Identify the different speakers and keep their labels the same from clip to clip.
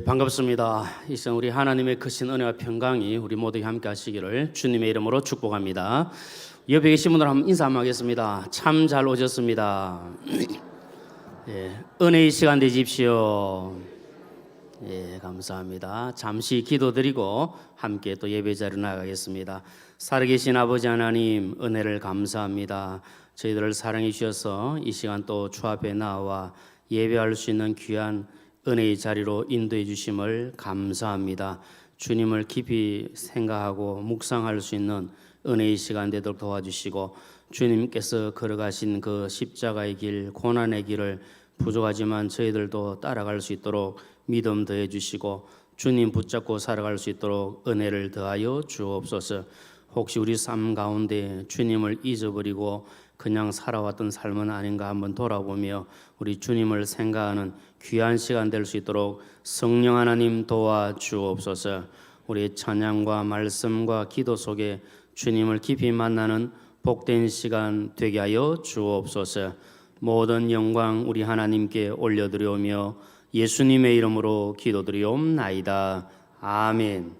Speaker 1: 반갑습니다. 이 시간 우리 하나님의 크신 은혜와 평강이 우리 모두에게 함께 하시기를 주님의 이름으로 축복합니다. 옆에 계신 분들 한번 인사 한번 하겠습니다. 참 잘 오셨습니다. 은혜의 시간 되십시오. 감사합니다. 잠시 기도드리고 함께 또 예배 자리로 나가겠습니다. 살아계신 아버지 하나님, 은혜를 감사합니다. 저희들을 사랑해 주셔서 이 시간 또 주 앞에 나와 예배할 수 있는 귀한 은혜의 자리로 인도해 주심을 감사합니다. 주님을 깊이 생각하고 묵상할 수 있는 은혜의 시간 되도록 도와주시고, 주님께서 걸어가신 그 십자가의 길, 고난의 길을 부족하지만 저희들도 따라갈 수 있도록 믿음 더해 주시고, 주님 붙잡고 살아갈 수 있도록 은혜를 더하여 주옵소서. 혹시 우리 삶 가운데 주님을 잊어버리고 그냥 살아왔던 삶은 아닌가 한번 돌아보며 우리 주님을 생각하는 귀한 시간 될 수 있도록 성령 하나님 도와주옵소서. 우리의 찬양과 말씀과 기도 속에 주님을 깊이 만나는 복된 시간 되게 하여 주옵소서. 모든 영광 우리 하나님께 올려드리오며 예수님의 이름으로 기도드리옵나이다. 아멘.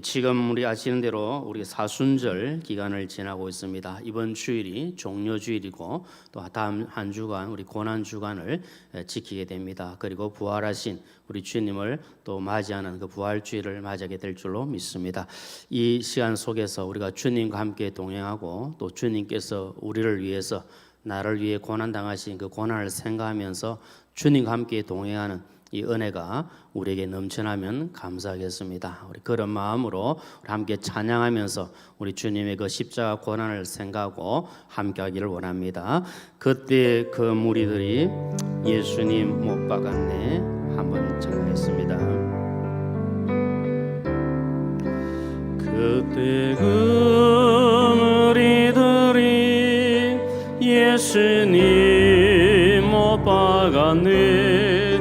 Speaker 1: 지금 우리 아시는 대로 우리 사순절 기간을 지나고 있습니다. 이번 주일이 종료주일이고 또 다음 한 주간 우리 고난주간을 지키게 됩니다. 그리고 부활하신 우리 주님을 또 맞이하는 그 부활주일을 맞이하게 될 줄로 믿습니다. 이 시간 속에서 우리가 주님과 함께 동행하고 또 주님께서 우리를 위해서 나를 위해 고난당하신 그 고난을 생각하면서 주님과 함께 동행하는 이 은혜가 우리에게 넘쳐나면 감사하겠습니다. 우리 그런 마음으로 우리 함께 찬양하면서 우리 주님의 그 십자가 고난을 생각하고 함께하기를 원합니다. 그때 그 무리들이 예수님 못 박았네 한번 찬양했습니다. 그때 그 무리들이 예수님 못 박았네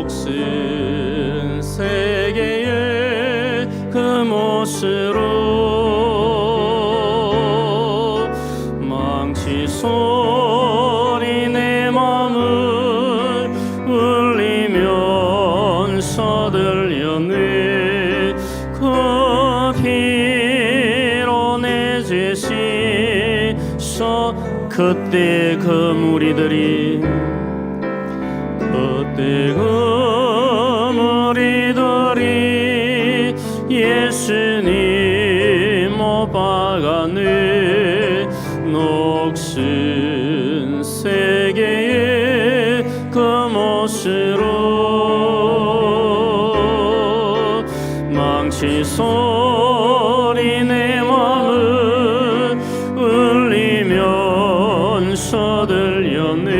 Speaker 1: 녹슨 세계의 그 못으로 망치 소리 내 맘을 울리면서 들렸네 그 피로 내 죄 씻어 그때 그 무리들이 그때 그 무리들이 예수님 못 박았네 녹슨 세계의 그 못으로 망치 소리 내 맘을 울리면서 들렸네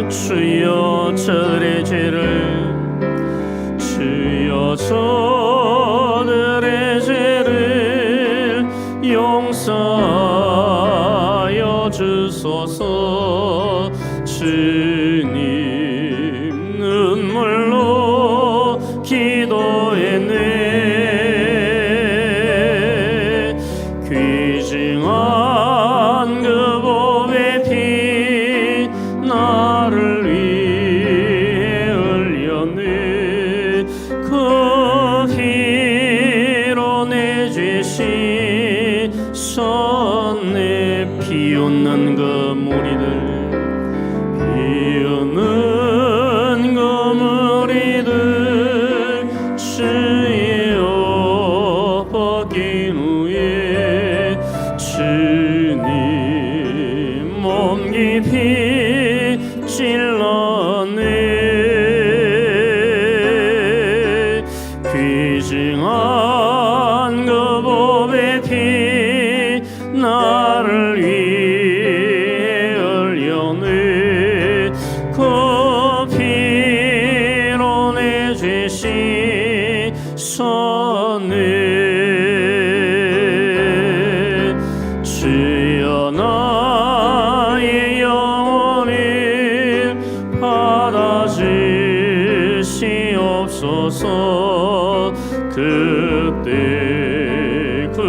Speaker 1: 주여 저들의 죄를 주여 저들의 죄를 용서하여 주소서 주님 눈물로 기도했네 귀중한 그 법의 피 나를 위해 흘렸네 그 피로 내 죄 씻었네 피 없는 그 무리들 피 없는 그 무리들 주여 벗긴 후에 주님 몸 깊이 찔렀네 귀중한 그 법의 피 나를 위해 흘렸네 그 피로 내 죄 씻었네 주여 나의 영혼을 받아주시옵소서 그때 그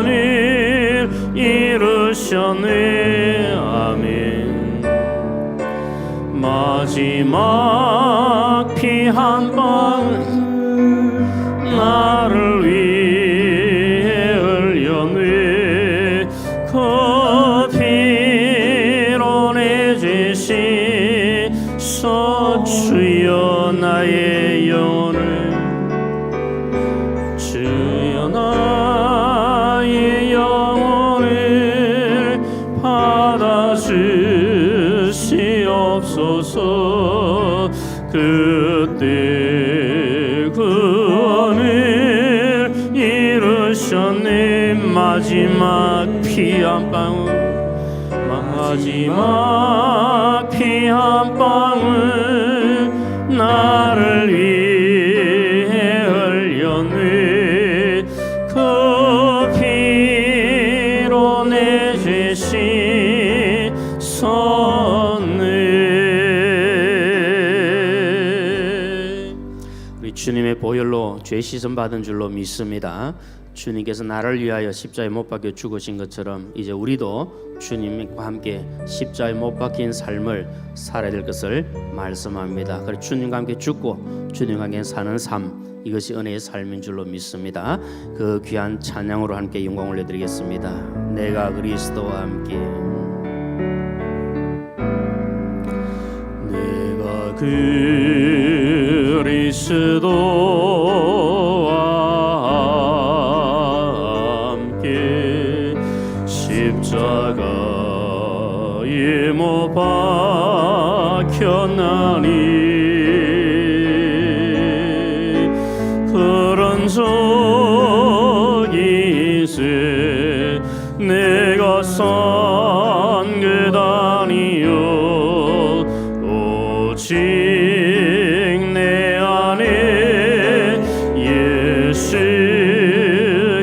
Speaker 1: 은혜를 이루시는 이루셨네. 아멘. 마지막 피 한 방울 나를 위해 흘렸네. 그 피로 내 죄 씻어 주여 나의 영혼을, 주여 나의 영혼을 받아주시옵소서. 그때 구원을 이루셨네. 마지막 피 한 방울, 마지막 피 한 방울 나를 위해 흘렸네. 그 피로 내 죄 씻었네. 우리 주님의 보혈로 죄 씻음 받은 줄로 믿습니다. 주님께서 나를 위하여 십자가에 못 박혀 죽으신 것처럼 이제 우리도 주님과 함께 십자가에 못 박힌 삶을 살아야 될 것을 말씀합니다. 그래서 주님과 함께 죽고 주님과 함께 사는 삶, 이것이 은혜의 삶인 줄로 믿습니다. 그 귀한 찬양으로 함께 영광을 올려드리겠습니다. 내가 그리스도와 함께, 내가 그리스도와 함께 십자가에 못 박혔나니. 그런 적이 있으 내가 산 그다니요. 오직 내 안에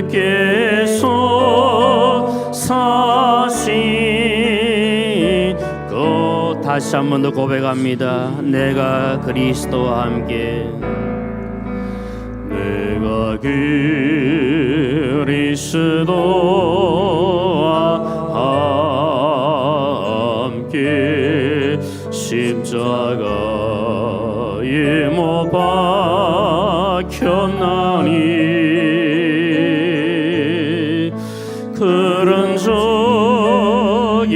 Speaker 1: 예수께서 사신 것. 다시 한 번 더 고백합니다. 내가 그리스도와 함께, 내가 그리스도와 함께 십자가에 못 박혔나니. 그런 적이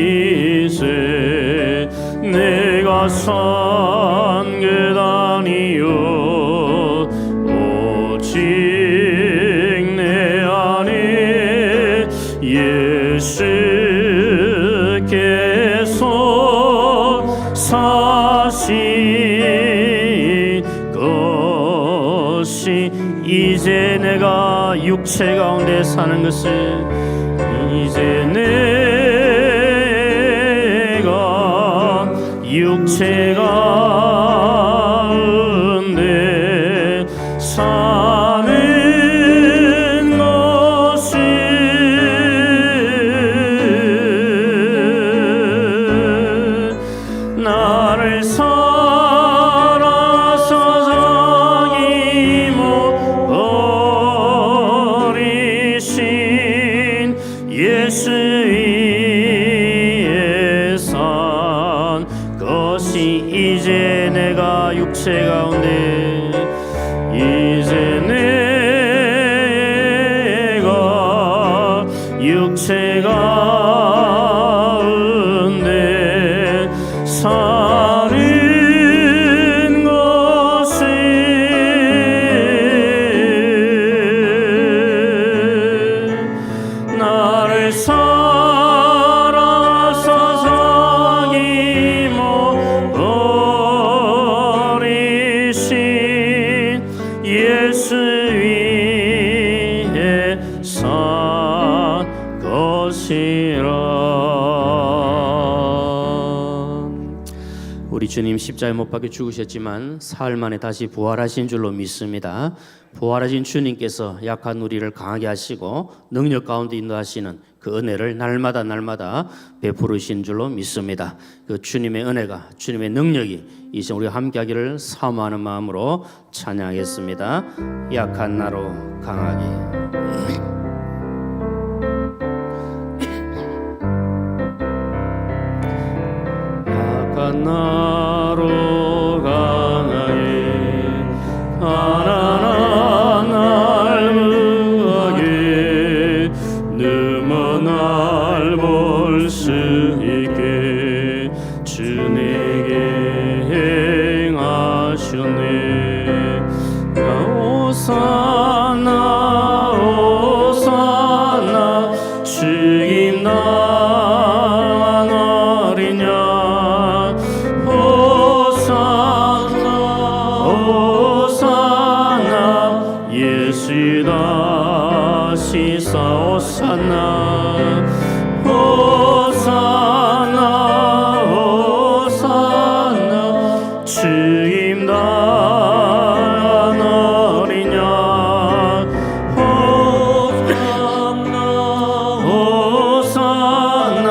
Speaker 1: 있으 내가 산 그다니요. 내 안에 예수께서 사신 것이, 이제 내가 육체 가운데 사는 것을, 이제 내가 육체 가운데 사는 것이 나를 사랑하사 정이 못 버리신 예수 위에 산 것이, 이제 내가 육체 가운데, 이제 내가 육체 가운데 사는 것이 나를 사랑하사 정이 못 버리신 예수 위에 산 것이라. 우리 주님 십자가에 못 박혀 죽으셨지만 사흘 만에 다시 부활하신 줄로 믿습니다. 부활하신 주님께서 약한 우리를 강하게 하시고 능력 가운데 인도하시는 그 은혜를 날마다 베푸르신 줄로 믿습니다. 그 주님의 은혜가, 주님의 능력이 이 시간 우리가 함께하기를 사모하는 마음으로 찬양하겠습니다. 약한 나로 강하게. 나로 강하게 가난한 날 무하게 넘어 날 볼 수 있게 주 내게 행하셨네. 오사나 오사나 주님 나으리냐. 오사나 오사나 예수 다시사 오사나 오사나 오사나 주님 나으리냐. 오사나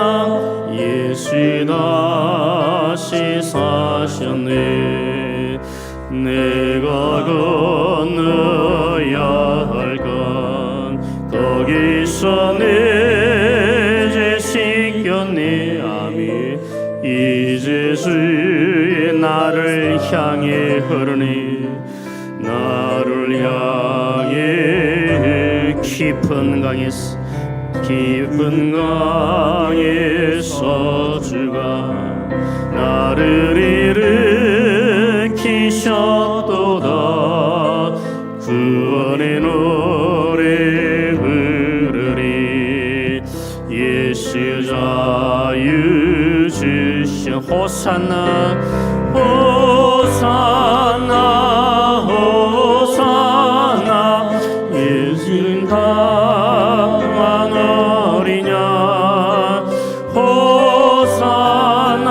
Speaker 1: 예수 다시 사셨네. 내가 건너야 할 건 거기서 내 죄 씻겼네. 아미 이제 주의 나를 향해 흐르니 나를 향해 깊은 강에서 주가 나를 일으키셨도다. 구원의 노래 부르리. 예수 자유 주신 호산나 호산나 호산나 예수 당하느리냐. 호산나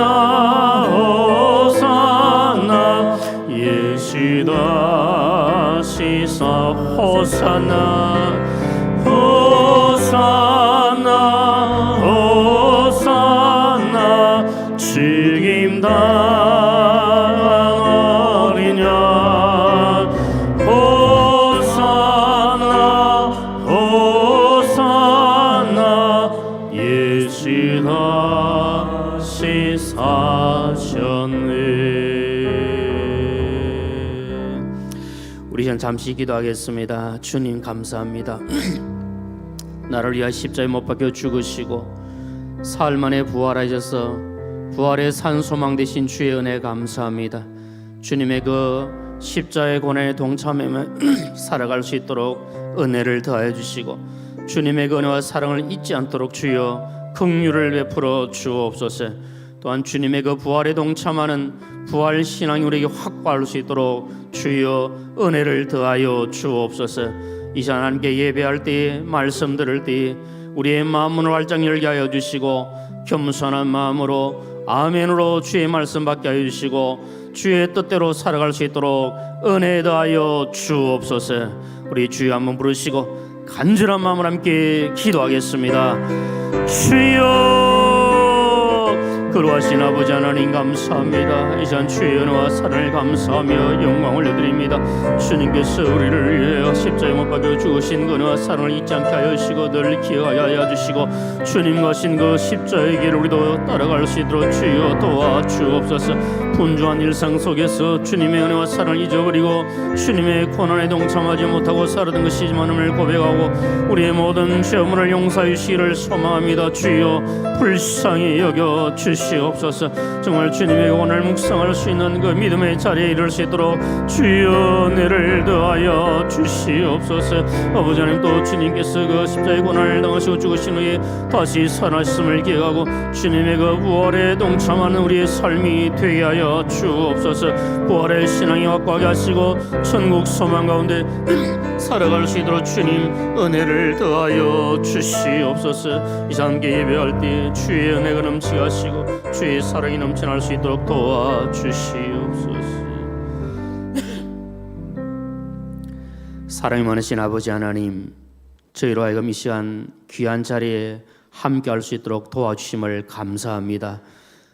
Speaker 1: 호산나 예수 다시사 호산나 호산나 호산나 주님 당하리냐. 호산나 호산나 예수 다시 사셨네. 우리 전 잠시 기도하겠습니다. 주님 감사합니다. 나를 위하여 십자가에 못 박혀 죽으시고 사흘 만에 부활하셔서 부활의 산 소망 되신 주의 은혜 감사합니다. 주님의 그 십자가의 고난에 동참하며 살아갈 수 있도록 은혜를 더하여 주시고 주님의 그 은혜와 사랑을 잊지 않도록 주여 긍휼을 베풀어 주옵소서. 또한 주님의 그 부활에 동참하는 부활 신앙이 우리에게 확고할 수 있도록 주여 은혜를 더하여 주옵소서. 이 시간 함께 예배할 때에 말씀 들을 때에 우리의 마음문을 활짝 열게 하여 주시고 겸손한 마음으로 아멘으로 주의 말씀 받게 하여 주시고 주의 뜻대로 살아갈 수 있도록 은혜 더하여 주옵소서. 우리 주여 한번 부르시고 간절한 마음으로 함께 기도하겠습니다. 주여 거룩하신 아버지 하나님 감사합니다. 이 시간 주의 은혜와 사랑을 감사하며 영광을 올려드립니다. 주님께서 우리를 위해 십자가에 못 박혀 죽으신 그 은혜와 사랑을 잊지 않게 하여 주시고 늘 기억하여 주시고 주님 가신 그 십자가의 길을 우리도 따라갈 수 있도록 주여 도와주옵소서. 분주한 일상 속에서 주님의 은혜와 사랑을 잊어버리고 주님의 고난에 동참하지 못하고 살아던 것이지만을 고백하고 우리의 모든 죄물을 용서해 주시기를 소망합니다. 주여 불쌍히 여겨 주시옵소서. 정말 주님의 오늘 묵상할 수 있는 그 믿음의 자리에 이를 수 있도록 주여 은혜를 더하여 주시옵소서. 아버지 하나님 또 주님께서 그 십자가의 고난을 당하시고 죽으신 후에 다시 살아나심을 기억하고 주님의 그 부활에 동참하는 우리의 삶이 되게 하여 주옵소서. 부활의 신앙이 확고하게 하시고 천국 소망 가운데 살아갈 수 있도록 주님 은혜를 더하여 주시옵소서. 이 시간 함께 예배할 때 주의 은혜가 넘치게 하시고 주의 사랑이 넘쳐날 수 있도록 도와주시옵소서. 사랑이 많으신 아버지 하나님, 저희로 하여금 이 시간 귀한 자리에 함께할 수 있도록 도와주심을 감사합니다.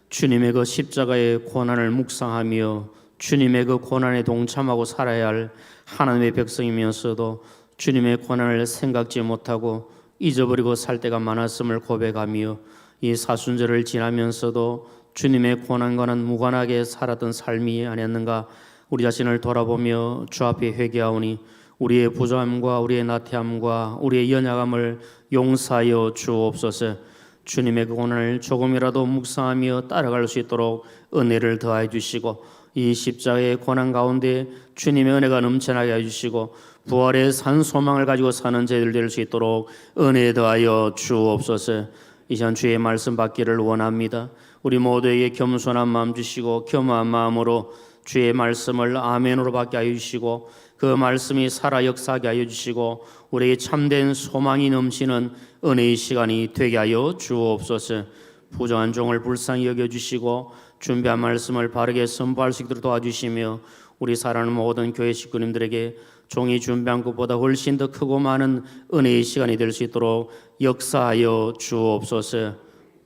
Speaker 1: 주님의 그 십자가의 고난을 묵상하며 주님의 그 고난에 동참하고 살아야 할 하나님의 백성이면서도 주님의 고난을 생각지 못하고 잊어버리고 살 때가 많았음을 고백하며 이 사순절을 지나면서도 주님의 고난과는 무관하게 살았던 삶이 아니었는가. 우리 자신을 돌아보며 주 앞에 회개하오니 우리의 부조함과 우리의 나태함과 우리의 연약함을 용서하여 주옵소서. 주님의 그 고난을 조금이라도 묵상하며 따라갈 수 있도록 은혜를 더하여 주시고, 이 십자가의 고난 가운데 주님의 은혜가 넘쳐나게 해주시고 부활의 산 소망을 가지고 사는 저희들 될 수 있도록 은혜 더하여 주옵소서. 이 시간 주의 말씀 받기를 원합니다. 우리 모두에게 겸손한 마음 주시고 겸허한 마음으로 주의 말씀을 아멘으로 받게 하여 주시고, 그 말씀이 살아 역사하게 하여 주시고 우리에게 참된 소망이 넘치는 은혜의 시간이 되게 하여 주옵소서. 부정한 종을 불쌍히 여겨주시고 준비한 말씀을 바르게 선포할 수 있도록 도와주시며, 우리 사랑하는 모든 교회 식구님들에게 종이 준비한 것보다 훨씬 더 크고 많은 은혜의 시간이 될 수 있도록 역사하여 주옵소서.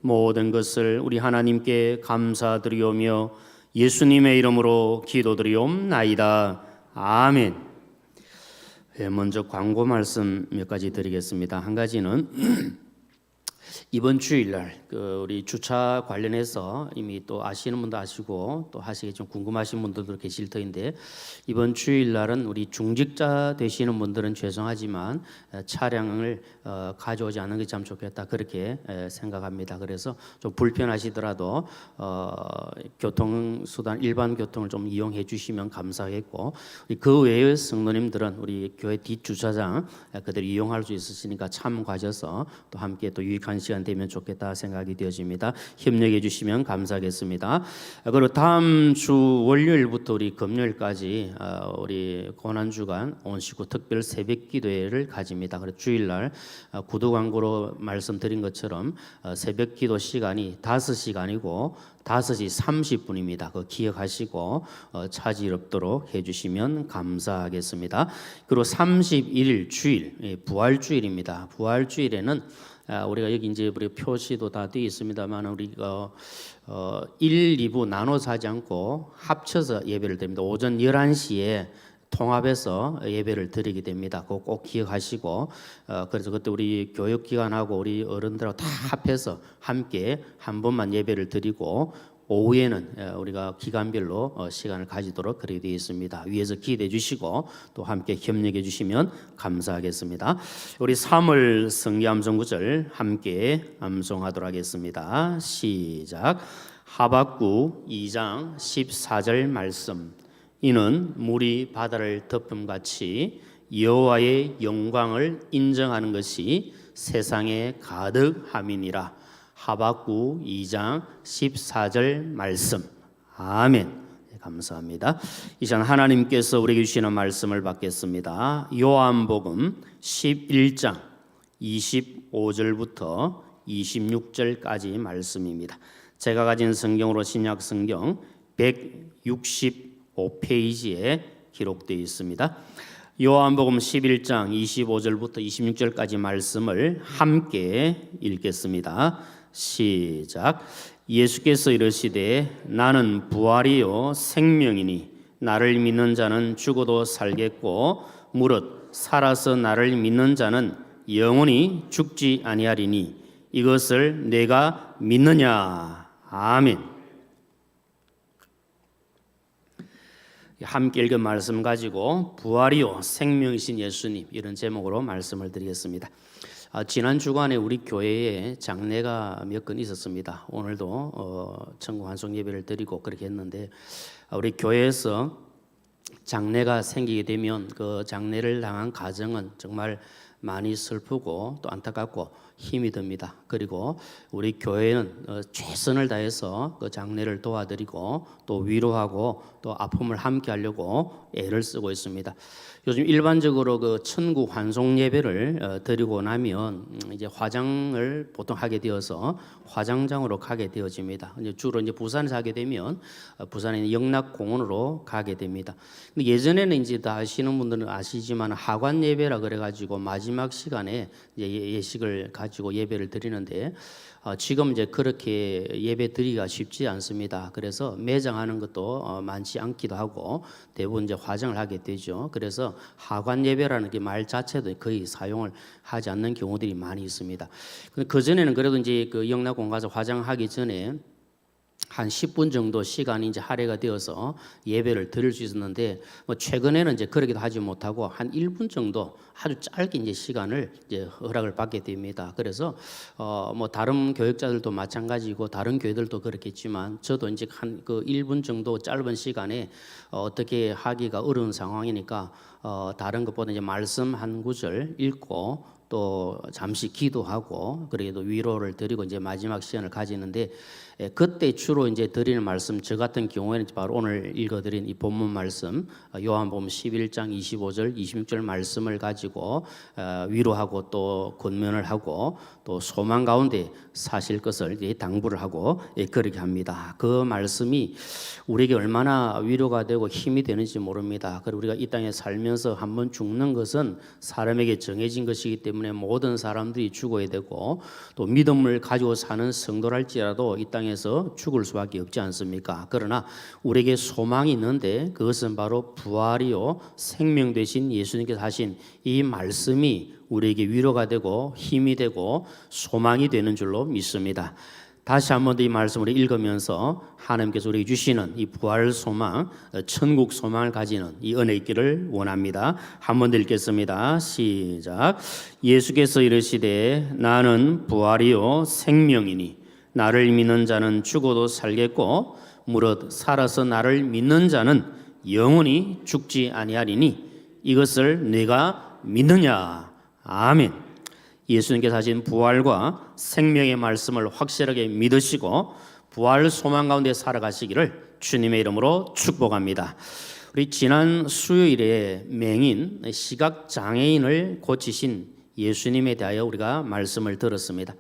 Speaker 1: 모든 것을 우리 하나님께 감사드리오며 예수님의 이름으로 기도드리옵나이다. 아멘. 먼저 광고 말씀 몇 가지 드리겠습니다. 한 가지는 이번 주일날 우리 주차 관련해서 이미 또 아시는 분도 아시고 또 하시기 좀 궁금하신 분들도 계실 터인데, 이번 주일날은 우리 중직자 되시는 분들은 죄송하지만 차량을 가져오지 않는 게 참 좋겠다, 그렇게 생각합니다. 그래서 좀 불편하시더라도 교통수단 일반 교통을 좀 이용해 주시면 감사하겠고, 그 외의 성도님들은 우리 교회 뒷주차장 그대로 이용할 수 있으시니까 참가하셔서 또 함께 또 유익한 시간 되면 좋겠다 생각이 되어집니다. 협력해 주시면 감사하겠습니다. 그리고 다음 주 월요일부터 우리 금요일까지 우리 고난주간 온 식구 특별 새벽기도회를 가집니다. 그래서 주일날 구두 광고로 말씀드린 것처럼 새벽기도 시간이 5시간이고 5시 30분입니다. 그 기억하시고 차질 없도록 해주시면 감사하겠습니다. 그리고 31일 주일, 부활주일입니다. 부활주일에는 우리가 여기 이제 우리 표시도 다 되어 있습니다만, 우리가 1, 2부 나눠서 하지 않고 합쳐서 예배를 드립니다. 오전 11시에 통합해서 예배를 드리게 됩니다. 그거 꼭 기억하시고, 그래서 그때 우리 교육기관하고 우리 어른들하고 다 합해서 함께 한 번만 예배를 드리고, 오후에는 우리가 기간별로 시간을 가지도록 그렇게 되어 있습니다. 위에서 기대해 주시고 또 함께 협력해 주시면 감사하겠습니다. 우리 3월 성기 암송 구절 함께 암송하도록 하겠습니다. 시작. 하박국 2장 14절 말씀. 이는 물이 바다를 덮음같이 여호와의 영광을 인정하는 것이 세상에 가득함이니라. 하박국 2장 14절 말씀. 아멘. 감사합니다. 이 시간 하나님께서 우리에게 주시는 말씀을 받겠습니다. 요한복음 11장 25절부터 26절까지 말씀입니다. 제가 가진 성경으로 신약 성경 165페이지에 기록되어 있습니다. 요한복음 11장 25절부터 26절까지 말씀을 함께 읽겠습니다. 시작. 예수께서 이르시되 나는 부활이요 생명이니 나를 믿는 자는 죽어도 살겠고 무릇 살아서 나를 믿는 자는 영원히 죽지 아니하리니 이것을 내가 믿느냐. 아멘. 함께 읽은 말씀 가지고 부활이요 생명이신 예수님, 이런 제목으로 말씀을 드리겠습니다. 지난 주간에 우리 교회에 장례가 몇 건 있었습니다. 오늘도 천국 환송 예배를 드리고 그렇게 했는데, 우리 교회에서 장례가 생기게 되면 그 장례를 당한 가정은 정말 많이 슬프고 또 안타깝고 힘이 듭니다. 그리고 우리 교회는 최선을 다해서 그 장례를 도와드리고 또 위로하고 또 아픔을 함께 하려고 애를 쓰고 있습니다. 요즘 일반적으로 그 천국 환송 예배를 드리고 나면 이제 화장을 보통 하게 되어서 화장장으로 가게 되어집니다. 이제 주로 이제 부산에서 하게 되면 부산에 있는 영락공원으로 가게 됩니다. 근데 예전에는 이제 다 아시는 분들은 아시지만 하관 예배라 그래가지고 마지막 시간에 이제 예식을 가지고 예배를 드리는데, 지금 이제 그렇게 예배 드리기가 쉽지 않습니다. 그래서 매장하는 것도 많지 않기도 하고 대부분 이제 화장을 하게 되죠. 그래서 하관 예배라는 게 말 자체도 거의 사용을 하지 않는 경우들이 많이 있습니다. 그 전에는 그래도 이제 그 영락공 가서 화장하기 전에 한 10분 정도 시간이 이제 할애가 되어서 예배를 드릴 수 있었는데 뭐 최근에는 이제 그러기도 하지 못하고 한 1분 정도 아주 짧게 이제 시간을 이제 허락을 받게 됩니다. 그래서 뭐 다른 교역자들도 마찬가지고 다른 교회들도 그렇겠지만 저도 이제 한 그 1분 정도 짧은 시간에 어떻게 하기가 어려운 상황이니까 다른 것보다 이제 말씀 한 구절 읽고 또 잠시 기도하고 그래도 위로를 드리고 이제 마지막 시간을 가지는데 그때 주로 이제 드리는 말씀 저 같은 경우에는 바로 오늘 읽어드린 이 본문 말씀 요한복음 11장 25절 26절 말씀을 가지고 위로하고 또 권면을 하고 또 소망 가운데 사실 것을 당부를 하고 그렇게 합니다. 그 말씀이 우리에게 얼마나 위로가 되고 힘이 되는지 모릅니다. 그리고 우리가 이 땅에 살면서 한번 죽는 것은 사람에게 정해진 것이기 때문에 모든 사람들이 죽어야 되고 또 믿음을 가지고 사는 성도랄지라도 이 땅에서 죽을 수밖에 없지 않습니까? 그러나 우리에게 소망이 있는데 그것은 바로 부활이요 생명 되신 예수님께서 하신 이 말씀이 우리에게 위로가 되고 힘이 되고 소망이 되는 줄로 믿습니다. 다시 한 번 더 이 말씀을 읽으면서 하나님께서 우리에게 주시는 이 부활 소망, 천국 소망을 가지는 이 은혜 있기를 원합니다. 한 번 더 읽겠습니다. 시작. 예수께서 이르시되 나는 부활이요 생명이니 나를 믿는 자는 죽어도 살겠고 무릇 살아서 나를 믿는 자는 영원히 죽지 아니하리니 이것을 내가 믿느냐. 아멘. 예수님께서 하신 부활과 생명의 말씀을 확실하게 믿으시고 부활 소망 가운데 살아가시기를 주님의 이름으로 축복합니다. 우리 지난 수요일에 맹인 시각장애인을 고치신 예수님에 대하여 우리가 말씀을 들었습니다.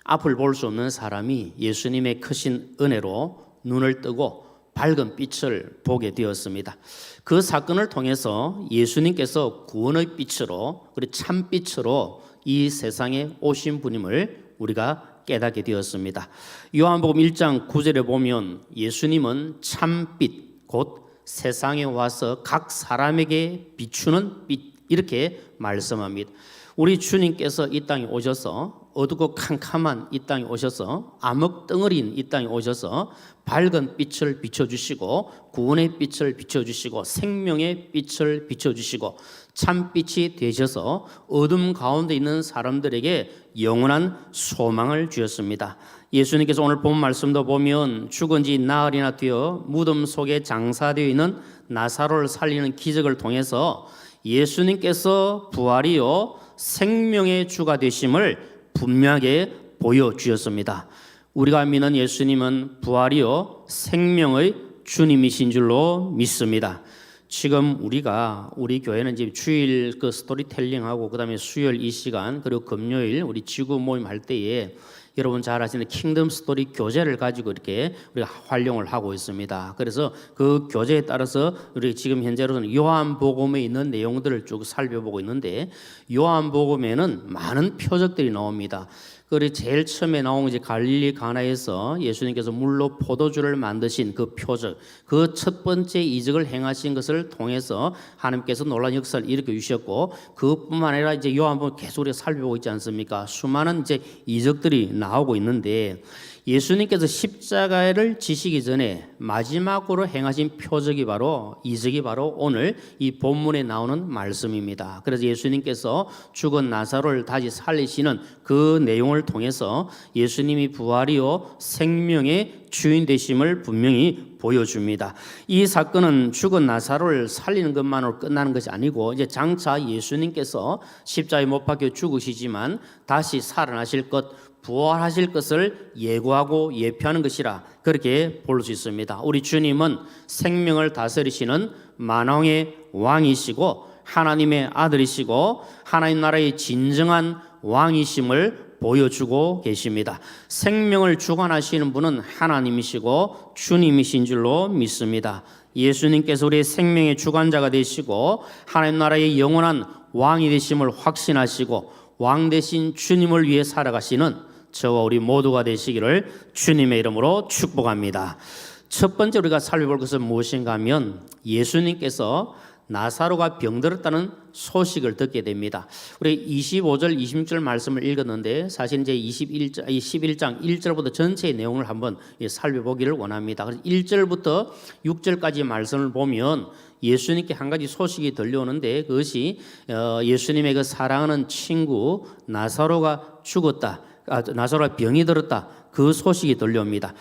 Speaker 1: 앞을 볼 수 없는 사람이 예수님의 크신 은혜로 눈을 뜨고 밝은 빛을 보게 되었습니다. 그 사건을 통해서 예수님께서 구원의 빛으로 그리고 참빛으로 이 세상에 오신 분임을 우리가 깨닫게 되었습니다. 요한복음 1장 9절에 보면 예수님은 참빛 곧 세상에 와서 각 사람에게 비추는 빛 이렇게 말씀합니다. 우리 주님께서 이 땅에 오셔서 어둡고 캄캄한 이 땅에 오셔서 암흑덩어리인 이 땅에 오셔서 밝은 빛을 비춰주시고 구원의 빛을 비춰주시고 생명의 빛을 비춰주시고 참빛이 되셔서 어둠 가운데 있는 사람들에게 영원한 소망을 주셨습니다. 예수님께서 오늘 본 말씀도 보면 죽은 지 나흘이나 되어 무덤 속에 장사되어 있는 나사로를 살리는 기적을 통해서 예수님께서 부활이요 생명의 주가 되심을 분명하게 보여주셨습니다. 우리가 믿는 예수님은 부활이요 생명의 주님이신 줄로 믿습니다. 지금 우리 교회는 지금 주일 그 스토리텔링하고 그다음에 수요일 이 시간 그리고 금요일 우리 지구 모임 할 때에 여러분 잘 아시는 킹덤 스토리 교재를 가지고 이렇게 우리가 활용을 하고 있습니다. 그래서 그 교재에 따라서 우리 지금 현재로는 요한복음에 있는 내용들을 쭉 살펴보고 있는데 요한복음에는 많은 표적들이 나옵니다. 그리고 제일 처음에 나온 이제 갈릴리 가나에서 예수님께서 물로 포도주를 만드신 그 표적, 그 첫 번째 이적을 행하신 것을 통해서 하나님께서 놀라운 역사를 일으켜 주셨고 그뿐만 아니라 이제 요한복음 계속 우리가 살펴보고 있지 않습니까? 수많은 이제 이적들이 나오고 있는데 예수님께서 십자가를 지시기 전에 마지막으로 행하신 표적이 바로 이적이 바로 오늘 이 본문에 나오는 말씀입니다. 그래서 예수님께서 죽은 나사로를 다시 살리시는 그 내용을 통해서 예수님이 부활이요 생명의 주인 되심을 분명히 보여줍니다. 이 사건은 죽은 나사로를 살리는 것만으로 끝나는 것이 아니고 이제 장차 예수님께서 십자가에 못 박혀 죽으시지만 다시 살아나실 것 부활하실 것을 예고하고 예표하는 것이라 그렇게 볼 수 있습니다. 우리 주님은 생명을 다스리시는 만왕의 왕이시고 하나님의 아들이시고 하나님 나라의 진정한 왕이심을 보여주고 계십니다. 생명을 주관하시는 분은 하나님이시고 주님이신 줄로 믿습니다. 예수님께서 우리의 생명의 주관자가 되시고 하나님 나라의 영원한 왕이 되심을 확신하시고 왕 되신 주님을 위해 살아가시는 저와 우리 모두가 되시기를 주님의 이름으로 축복합니다. 첫 번째 우리가 살펴볼 것은 무엇인가 하면 예수님께서 나사로가 병들었다는 소식을 듣게 됩니다. 우리 25절, 26절 말씀을 읽었는데 사실 이제 11장 1절부터 전체의 내용을 한번 살펴보기를 원합니다. 그래서 1절부터 6절까지 말씀을 보면 예수님께 한 가지 소식이 들려오는데 그것이 예수님의 그 사랑하는 친구 나사로가 죽었다. 나사로가 병이 들었다. 그 소식이 들려옵니다.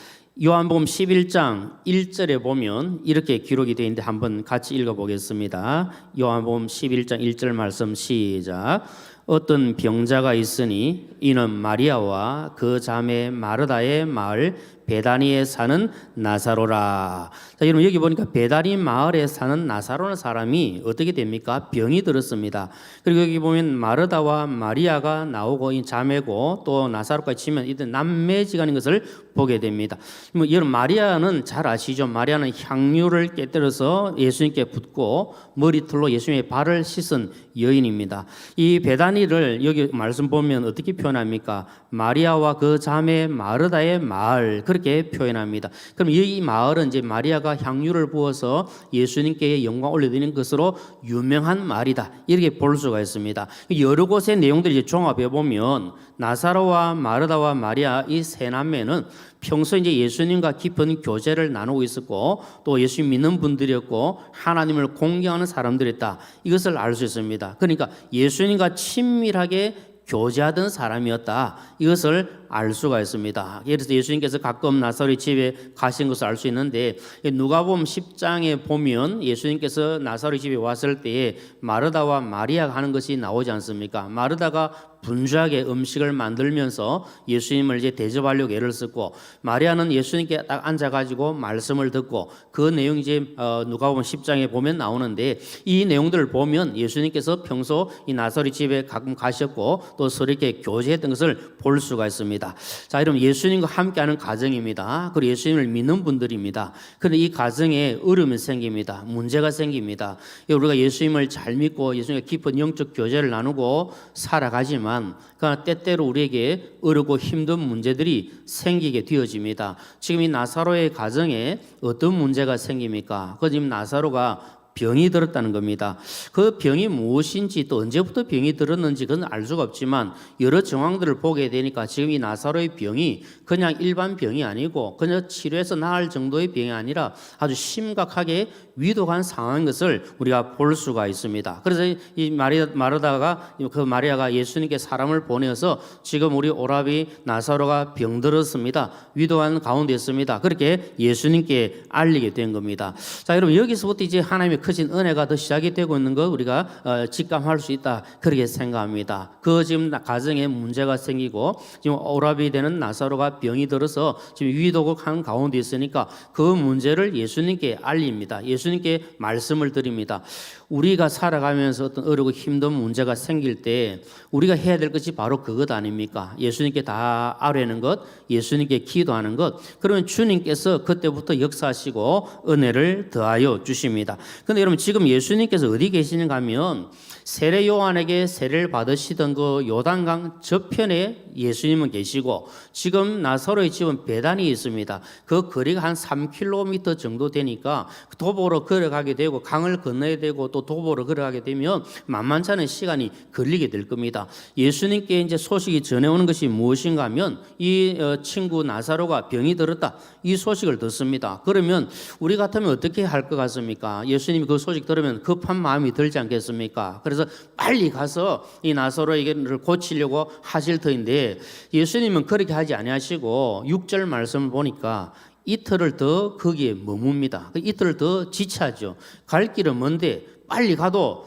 Speaker 1: 요한복음 11장 1절에 보면 이렇게 기록이 되어 있는데 한번 같이 읽어보겠습니다. 요한복음 11장 1절 말씀 시작. 어떤 병자가 있으니 이는 마리아와 그 자매 마르다의 마을 베다니에 사는 나사로라. 자, 여러분 여기 보니까 베다니 마을에 사는 나사로라는 사람이 어떻게 됩니까? 병이 들었습니다. 그리고 여기 보면 마르다와 마리아가 나오고 이 자매고 또 나사로까지 치면 이들 남매지간인 것을 보게 됩니다. 뭐 여러분 마리아는 잘 아시죠? 마리아는 향유를 깨뜨려서 예수님께 붓고 머리털로 예수님의 발을 씻은 여인입니다. 이 베다니를 여기 말씀 보면 어떻게 표현합니까? 마리아와 그 자매 마르다의 마을 그렇게 표현합니다. 그럼 이 마을은 이제 마리아가 향유를 부어서 예수님께 영광 올려드리는 것으로 유명한 마을이다. 이렇게 볼 수가 있습니다. 여러 곳의 내용들을 이제 종합해 보면 나사로와 마르다와 마리아 이 세 남매는 평소 이제 예수님과 깊은 교제를 나누고 있었고 또 예수님 믿는 분들이었고 하나님을 공경하는 사람들이었다. 이것을 알 수 있습니다. 그러니까 예수님과 친밀하게 교제하던 사람이었다. 이것을 알 수가 있습니다. 예를 들어서 예수님께서 가끔 나사로의 집에 가신 것을 알 수 있는데 누가복음 10장에 보면 예수님께서 나사로의 집에 왔을 때에 마르다와 마리아가 하는 것이 나오지 않습니까? 마르다가 분주하게 음식을 만들면서 예수님을 이제 대접하려고 애를 썼고 마리아는 예수님께 딱 앉아가지고 말씀을 듣고 그 내용이 이제 누가복음 10장에 보면 나오는데 이 내용들을 보면 예수님께서 평소 이 나사로의 집에 가끔 가셨고 또 서로 이렇게 교제했던 것을 볼 수가 있습니다. 자, 여러분 예수님과 함께하는 가정입니다. 그리고 예수님을 믿는 분들입니다. 그런데 이 가정에 어려움이 생깁니다. 문제가 생깁니다. 우리가 예수님을 잘 믿고 예수님과 깊은 영적 교제를 나누고 살아가지만 그러나 때때로 우리에게 어렵고 힘든 문제들이 생기게 되어집니다. 지금 이 나사로의 가정에 어떤 문제가 생깁니까? 그 지금 나사로가 병이 들었다는 겁니다. 그 병이 무엇인지 또 언제부터 병이 들었는지 그건 알 수가 없지만 여러 정황들을 보게 되니까 지금 이 나사로의 병이 그냥 일반 병이 아니고 그냥 치료해서 나을 정도의 병이 아니라 아주 심각하게 위독한 상황인 것을 우리가 볼 수가 있습니다. 그래서 이 마리아가 예수님께 사람을 보내서 지금 우리 오라비 나사로가 병들었습니다. 위독한 가운데 있습니다. 그렇게 예수님께 알리게 된 겁니다. 자, 여러분 여기서부터 이제 하나님의 크신 은혜가 더 시작이 되고 있는 거 우리가 직감할 수 있다. 그렇게 생각합니다. 그 지금 가정에 문제가 생기고 지금 오라비 되는 나사로가 병이 들어서 지금 위독한 가운데 있으니까 그 문제를 예수님께 알립니다. 예수님께 말씀을 드립니다. 우리가 살아가면서 어떤 어렵고 힘든 문제가 생길 때 우리가 해야 될 것이 바로 그것 아닙니까? 예수님께 다 아뢰는 것, 예수님께 기도하는 것. 그러면 주님께서 그때부터 역사하시고 은혜를 더하여 주십니다. 그런데 여러분 지금 예수님께서 어디 계시는가 하면 세례 요한에게 세례를 받으시던 그 요단강 저편에 예수님은 계시고 지금 나사로의 집은 베단이 있습니다. 그 거리가 한 3km 정도 되니까 도보로 걸어가게 되고 강을 건너야 되고 또 도보로 걸어가게 되면 만만치 않은 시간이 걸리게 될 겁니다. 예수님께 이제 소식이 전해오는 것이 무엇인가 하면 이 친구 나사로가 병이 들었다. 이 소식을 듣습니다. 그러면 우리 같으면 어떻게 할 것 같습니까? 예수님이 그 소식 들으면 급한 마음이 들지 않겠습니까? 그래서 빨리 가서 이 나사로에게를 고치려고 하실 터인데 예수님은 그렇게 하지 아니하시고 6절 말씀을 보니까 이틀을 더 거기에 머뭅니다. 이틀을 더 지체하죠. 갈 길은 먼데 빨리 가도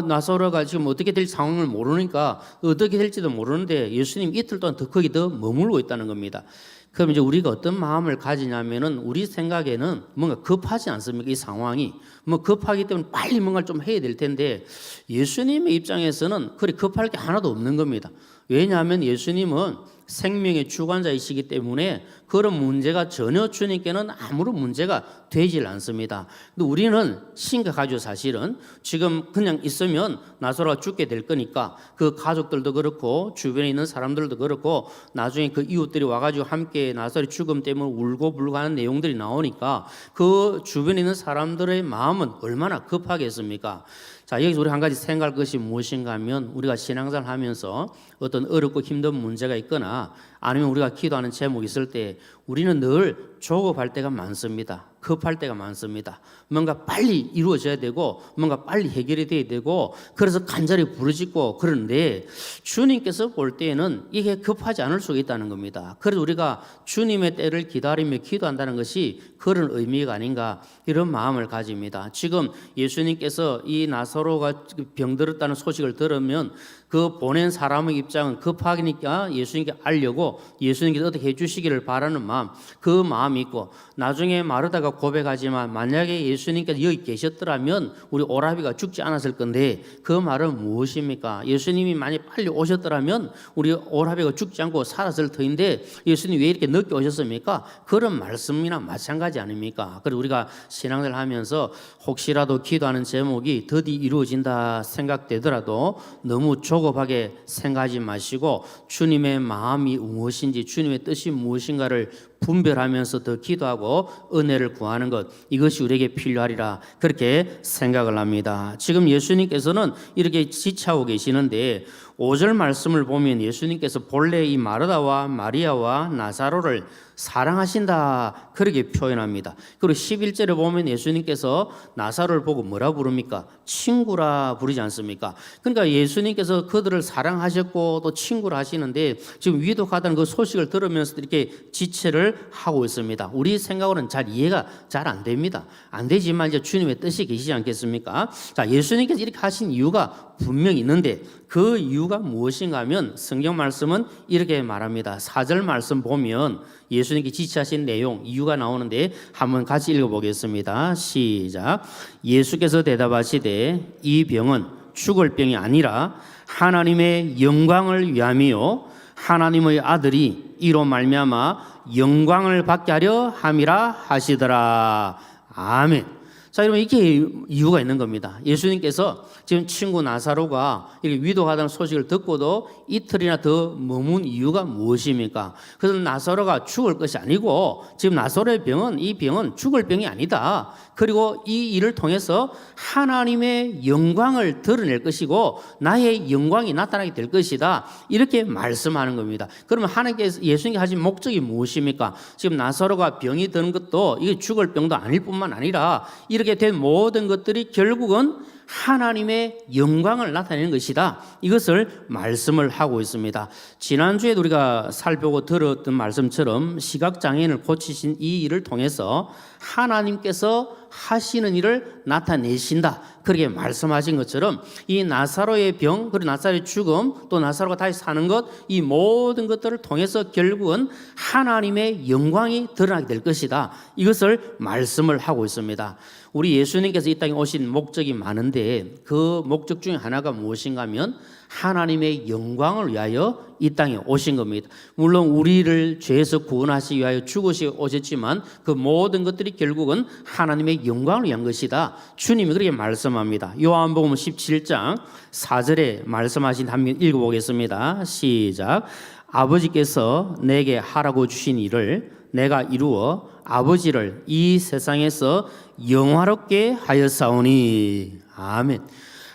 Speaker 1: 나사로가 지금 어떻게 될 상황을 모르니까 어떻게 될지도 모르는데 예수님 이틀 동안 더 거기 더 머물고 있다는 겁니다. 그럼 이제 우리가 어떤 마음을 가지냐면은 우리 생각에는 뭔가 급하지 않습니까? 이 상황이 뭐 급하기 때문에 빨리 뭔가를 좀 해야 될 텐데 예수님의 입장에서는 그리 급할 게 하나도 없는 겁니다. 왜냐하면 예수님은 생명의 주관자이시기 때문에 그런 문제가 전혀 주님께는 아무런 문제가 되질 않습니다. 근데 우리는 심각하죠. 사실은 지금 그냥 있으면 나사로가 죽게 될 거니까 그 가족들도 그렇고 주변에 있는 사람들도 그렇고 나중에 그 이웃들이 와가지고 함께 나사로의 죽음 때문에 울고 불고 하는 내용들이 나오니까 그 주변에 있는 사람들의 마음은 마음은 얼마나 급하겠습니까? 자, 여기서 우리 한 가지 생각할 것이 무엇인가 하면 우리가 신앙생활 하면서 어떤 어렵고 힘든 문제가 있거나 아니면 우리가 기도하는 제목이 있을 때 우리는 늘 조급할 때가 많습니다. 급할 때가 많습니다. 뭔가 빨리 이루어져야 되고 뭔가 빨리 해결이 돼야 되고 그래서 간절히 부르짖고 그러는데 주님께서 볼 때에는 이게 급하지 않을 수가 있다는 겁니다. 그래서 우리가 주님의 때를 기다리며 기도한다는 것이 그런 의미가 아닌가 이런 마음을 가집니다. 지금 예수님께서 이 나사로가 병들었다는 소식을 들으면 그 보낸 사람의 입장은 급하니까 예수님께 알려고 예수님께서 어떻게 해주시기를 바라는 마음, 그 마음이 있고 나중에 마르다가 고백하지만 만약에 예수님께서 여기 계셨더라면 우리 오라비가 죽지 않았을 건데 그 말은 무엇입니까? 예수님이 만약 빨리 오셨더라면 우리 오라비가 죽지 않고 살았을 터인데 예수님 왜 이렇게 늦게 오셨습니까? 그런 말씀이나 마찬가지 아닙니까? 그래서 우리가 신앙을 하면서 혹시라도 기도하는 제목이 더디 이루어진다 생각되더라도 너무 조급하게 생각하지 마시고 주님의 마음이 무엇인지 주님의 뜻이 무엇인가를 분별하면서 더 기도하고 은혜를 구하는 것 이것이 우리에게 필요하리라 그렇게 생각을 합니다. 지금 예수님께서는 이렇게 지체하고 계시는데 5절 말씀을 보면 예수님께서 본래 이 마르다와 마리아와 나사로를 사랑하신다 그렇게 표현합니다. 그리고 11절에 보면 예수님께서 나사로를 보고 뭐라 부릅니까? 친구라 부르지 않습니까? 그러니까 예수님께서 그들을 사랑하셨고 또 친구라 하시는데 지금 위독하다는 그 소식을 들으면서 이렇게 지체를 하고 있습니다. 우리 생각으로는 잘 이해가 잘 안 됩니다. 안 되지만 이제 주님의 뜻이 계시지 않겠습니까? 자, 예수님께서 이렇게 하신 이유가 분명히 있는데 그 이유가 무엇인가 하면 성경 말씀은 이렇게 말합니다. 4절 말씀 보면 예수님께 지시하신 내용 이유가 나오는데 한번 같이 읽어보겠습니다. 시작. 예수께서 대답하시되 이 병은 죽을 병이 아니라 하나님의 영광을 위함이요 하나님의 아들이 이로 말미암아 영광을 받게 하려 함이라 하시더라. 아멘. 자, 여러분 이게 이유가 있는 겁니다. 예수님께서 지금 친구 나사로가 이렇게 위독하다는 소식을 듣고도 이틀이나 더 머문 이유가 무엇입니까? 그래서 나사로가 죽을 것이 아니고 지금 나사로의 병은 이 병은 죽을 병이 아니다. 그리고 이 일을 통해서 하나님의 영광을 드러낼 것이고 나의 영광이 나타나게 될 것이다. 이렇게 말씀하는 겁니다. 그러면 하나님께서 예수님께 하신 목적이 무엇입니까? 지금 나사로가 병이 드는 것도 이게 죽을 병도 아닐 뿐만 아니라 이렇게 된 모든 것들이 결국은 하나님의 영광을 나타내는 것이다. 이것을 말씀을 하고 있습니다. 지난주에 우리가 살펴보고 들었던 말씀처럼 시각장애인을 고치신 이 일을 통해서 하나님께서 하시는 일을 나타내신다. 그렇게 말씀하신 것처럼 이 나사로의 병, 그리고 나사로의 죽음, 또 나사로가 다시 사는 것, 이 모든 것들을 통해서 결국은 하나님의 영광이 드러나게 될 것이다. 이것을 말씀을 하고 있습니다. 우리 예수님께서 이 땅에 오신 목적이 많은데 그 목적 중에 하나가 무엇인가 하면 하나님의 영광을 위하여 이 땅에 오신 겁니다. 물론 우리를 죄에서 구원하시기 위하여 죽으시고 오셨지만 그 모든 것들이 결국은 하나님의 영광을 위한 것이다. 주님이 그렇게 말씀합니다. 요한복음 17장 4절에 말씀하신 한 번 읽어보겠습니다. 시작. 아버지께서 내게 하라고 주신 일을 내가 이루어 아버지를 이 세상에서 영화롭게 하였사오니. 아멘.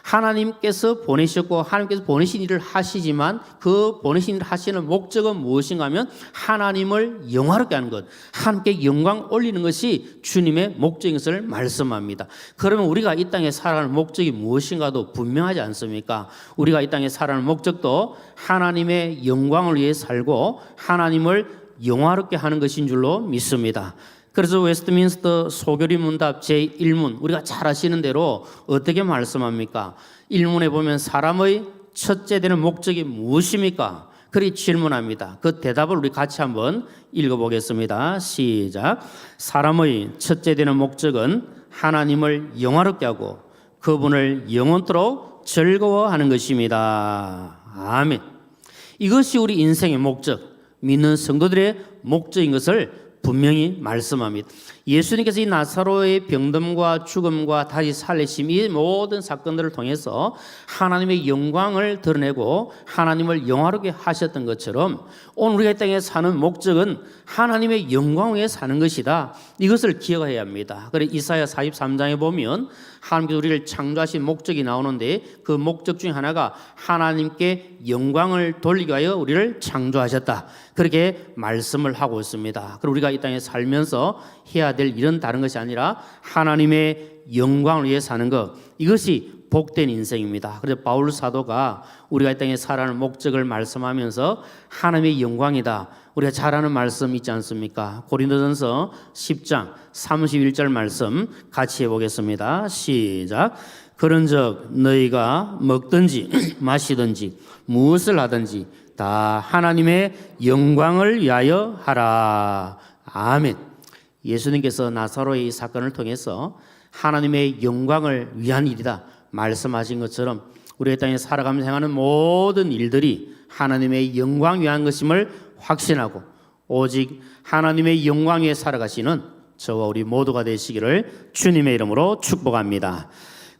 Speaker 1: 하나님께서 보내셨고 하나님께서 보내신 일을 하시지만 그 보내신 일을 하시는 목적은 무엇인가 하면 하나님을 영화롭게 하는 것, 하나님께 영광 올리는 것이 주님의 목적인 것을 말씀합니다. 그러면 우리가 이 땅에 살아가는 목적이 무엇인가도 분명하지 않습니까? 우리가 이 땅에 살아가는 목적도 하나님의 영광을 위해 살고 하나님을 영화롭게 하는 것인 줄로 믿습니다. 그래서 웨스트민스터 소교리 문답 제1문 우리가 잘 아시는 대로 어떻게 말씀합니까? 1문에 보면 사람의 첫째 되는 목적이 무엇입니까? 그리 질문합니다. 그 대답을 우리 같이 한번 읽어보겠습니다. 시작. 사람의 첫째 되는 목적은 하나님을 영화롭게 하고 그분을 영원토록 즐거워하는 것입니다. 아멘. 이것이 우리 인생의 목적, 믿는 성도들의 목적인 것을 분명히 말씀합니다. 예수님께서 이 나사로의 병듦과 죽음과 다시 살리심 이 모든 사건들을 통해서 하나님의 영광을 드러내고 하나님을 영화롭게 하셨던 것처럼 오늘 우리가 이 땅에 사는 목적은 하나님의 영광 위에 사는 것이다. 이것을 기억해야 합니다. 그래서 이사야 43장에 보면 하나님께서 우리를 창조하신 목적이 나오는데 그 목적 중에 하나가 하나님께 영광을 돌리기 위하여 우리를 창조하셨다. 그렇게 말씀을 하고 있습니다. 그리고 우리가 이 땅에 살면서 해야 될 일은 다른 것이 아니라 하나님의 영광을 위해 사는 것, 이것이 복된 인생입니다. 그래서 바울 사도가 우리가 이 땅에 살아가는 목적을 말씀하면서 하나님의 영광이다. 우리가 잘 아는 말씀 있지 않습니까? 고린도전서 10장 31절 말씀 같이 해보겠습니다. 시작. 그런즉 너희가 먹든지 마시든지 무엇을 하든지 다 하나님의 영광을 위하여 하라. 아멘. 예수님께서 나사로의 이 사건을 통해서 하나님의 영광을 위한 일이다 말씀하신 것처럼 우리의 땅에 살아가면서 행하는 모든 일들이 하나님의 영광 위한 것임을 확신하고 오직 하나님의 영광 위에 살아가시는 저와 우리 모두가 되시기를 주님의 이름으로 축복합니다.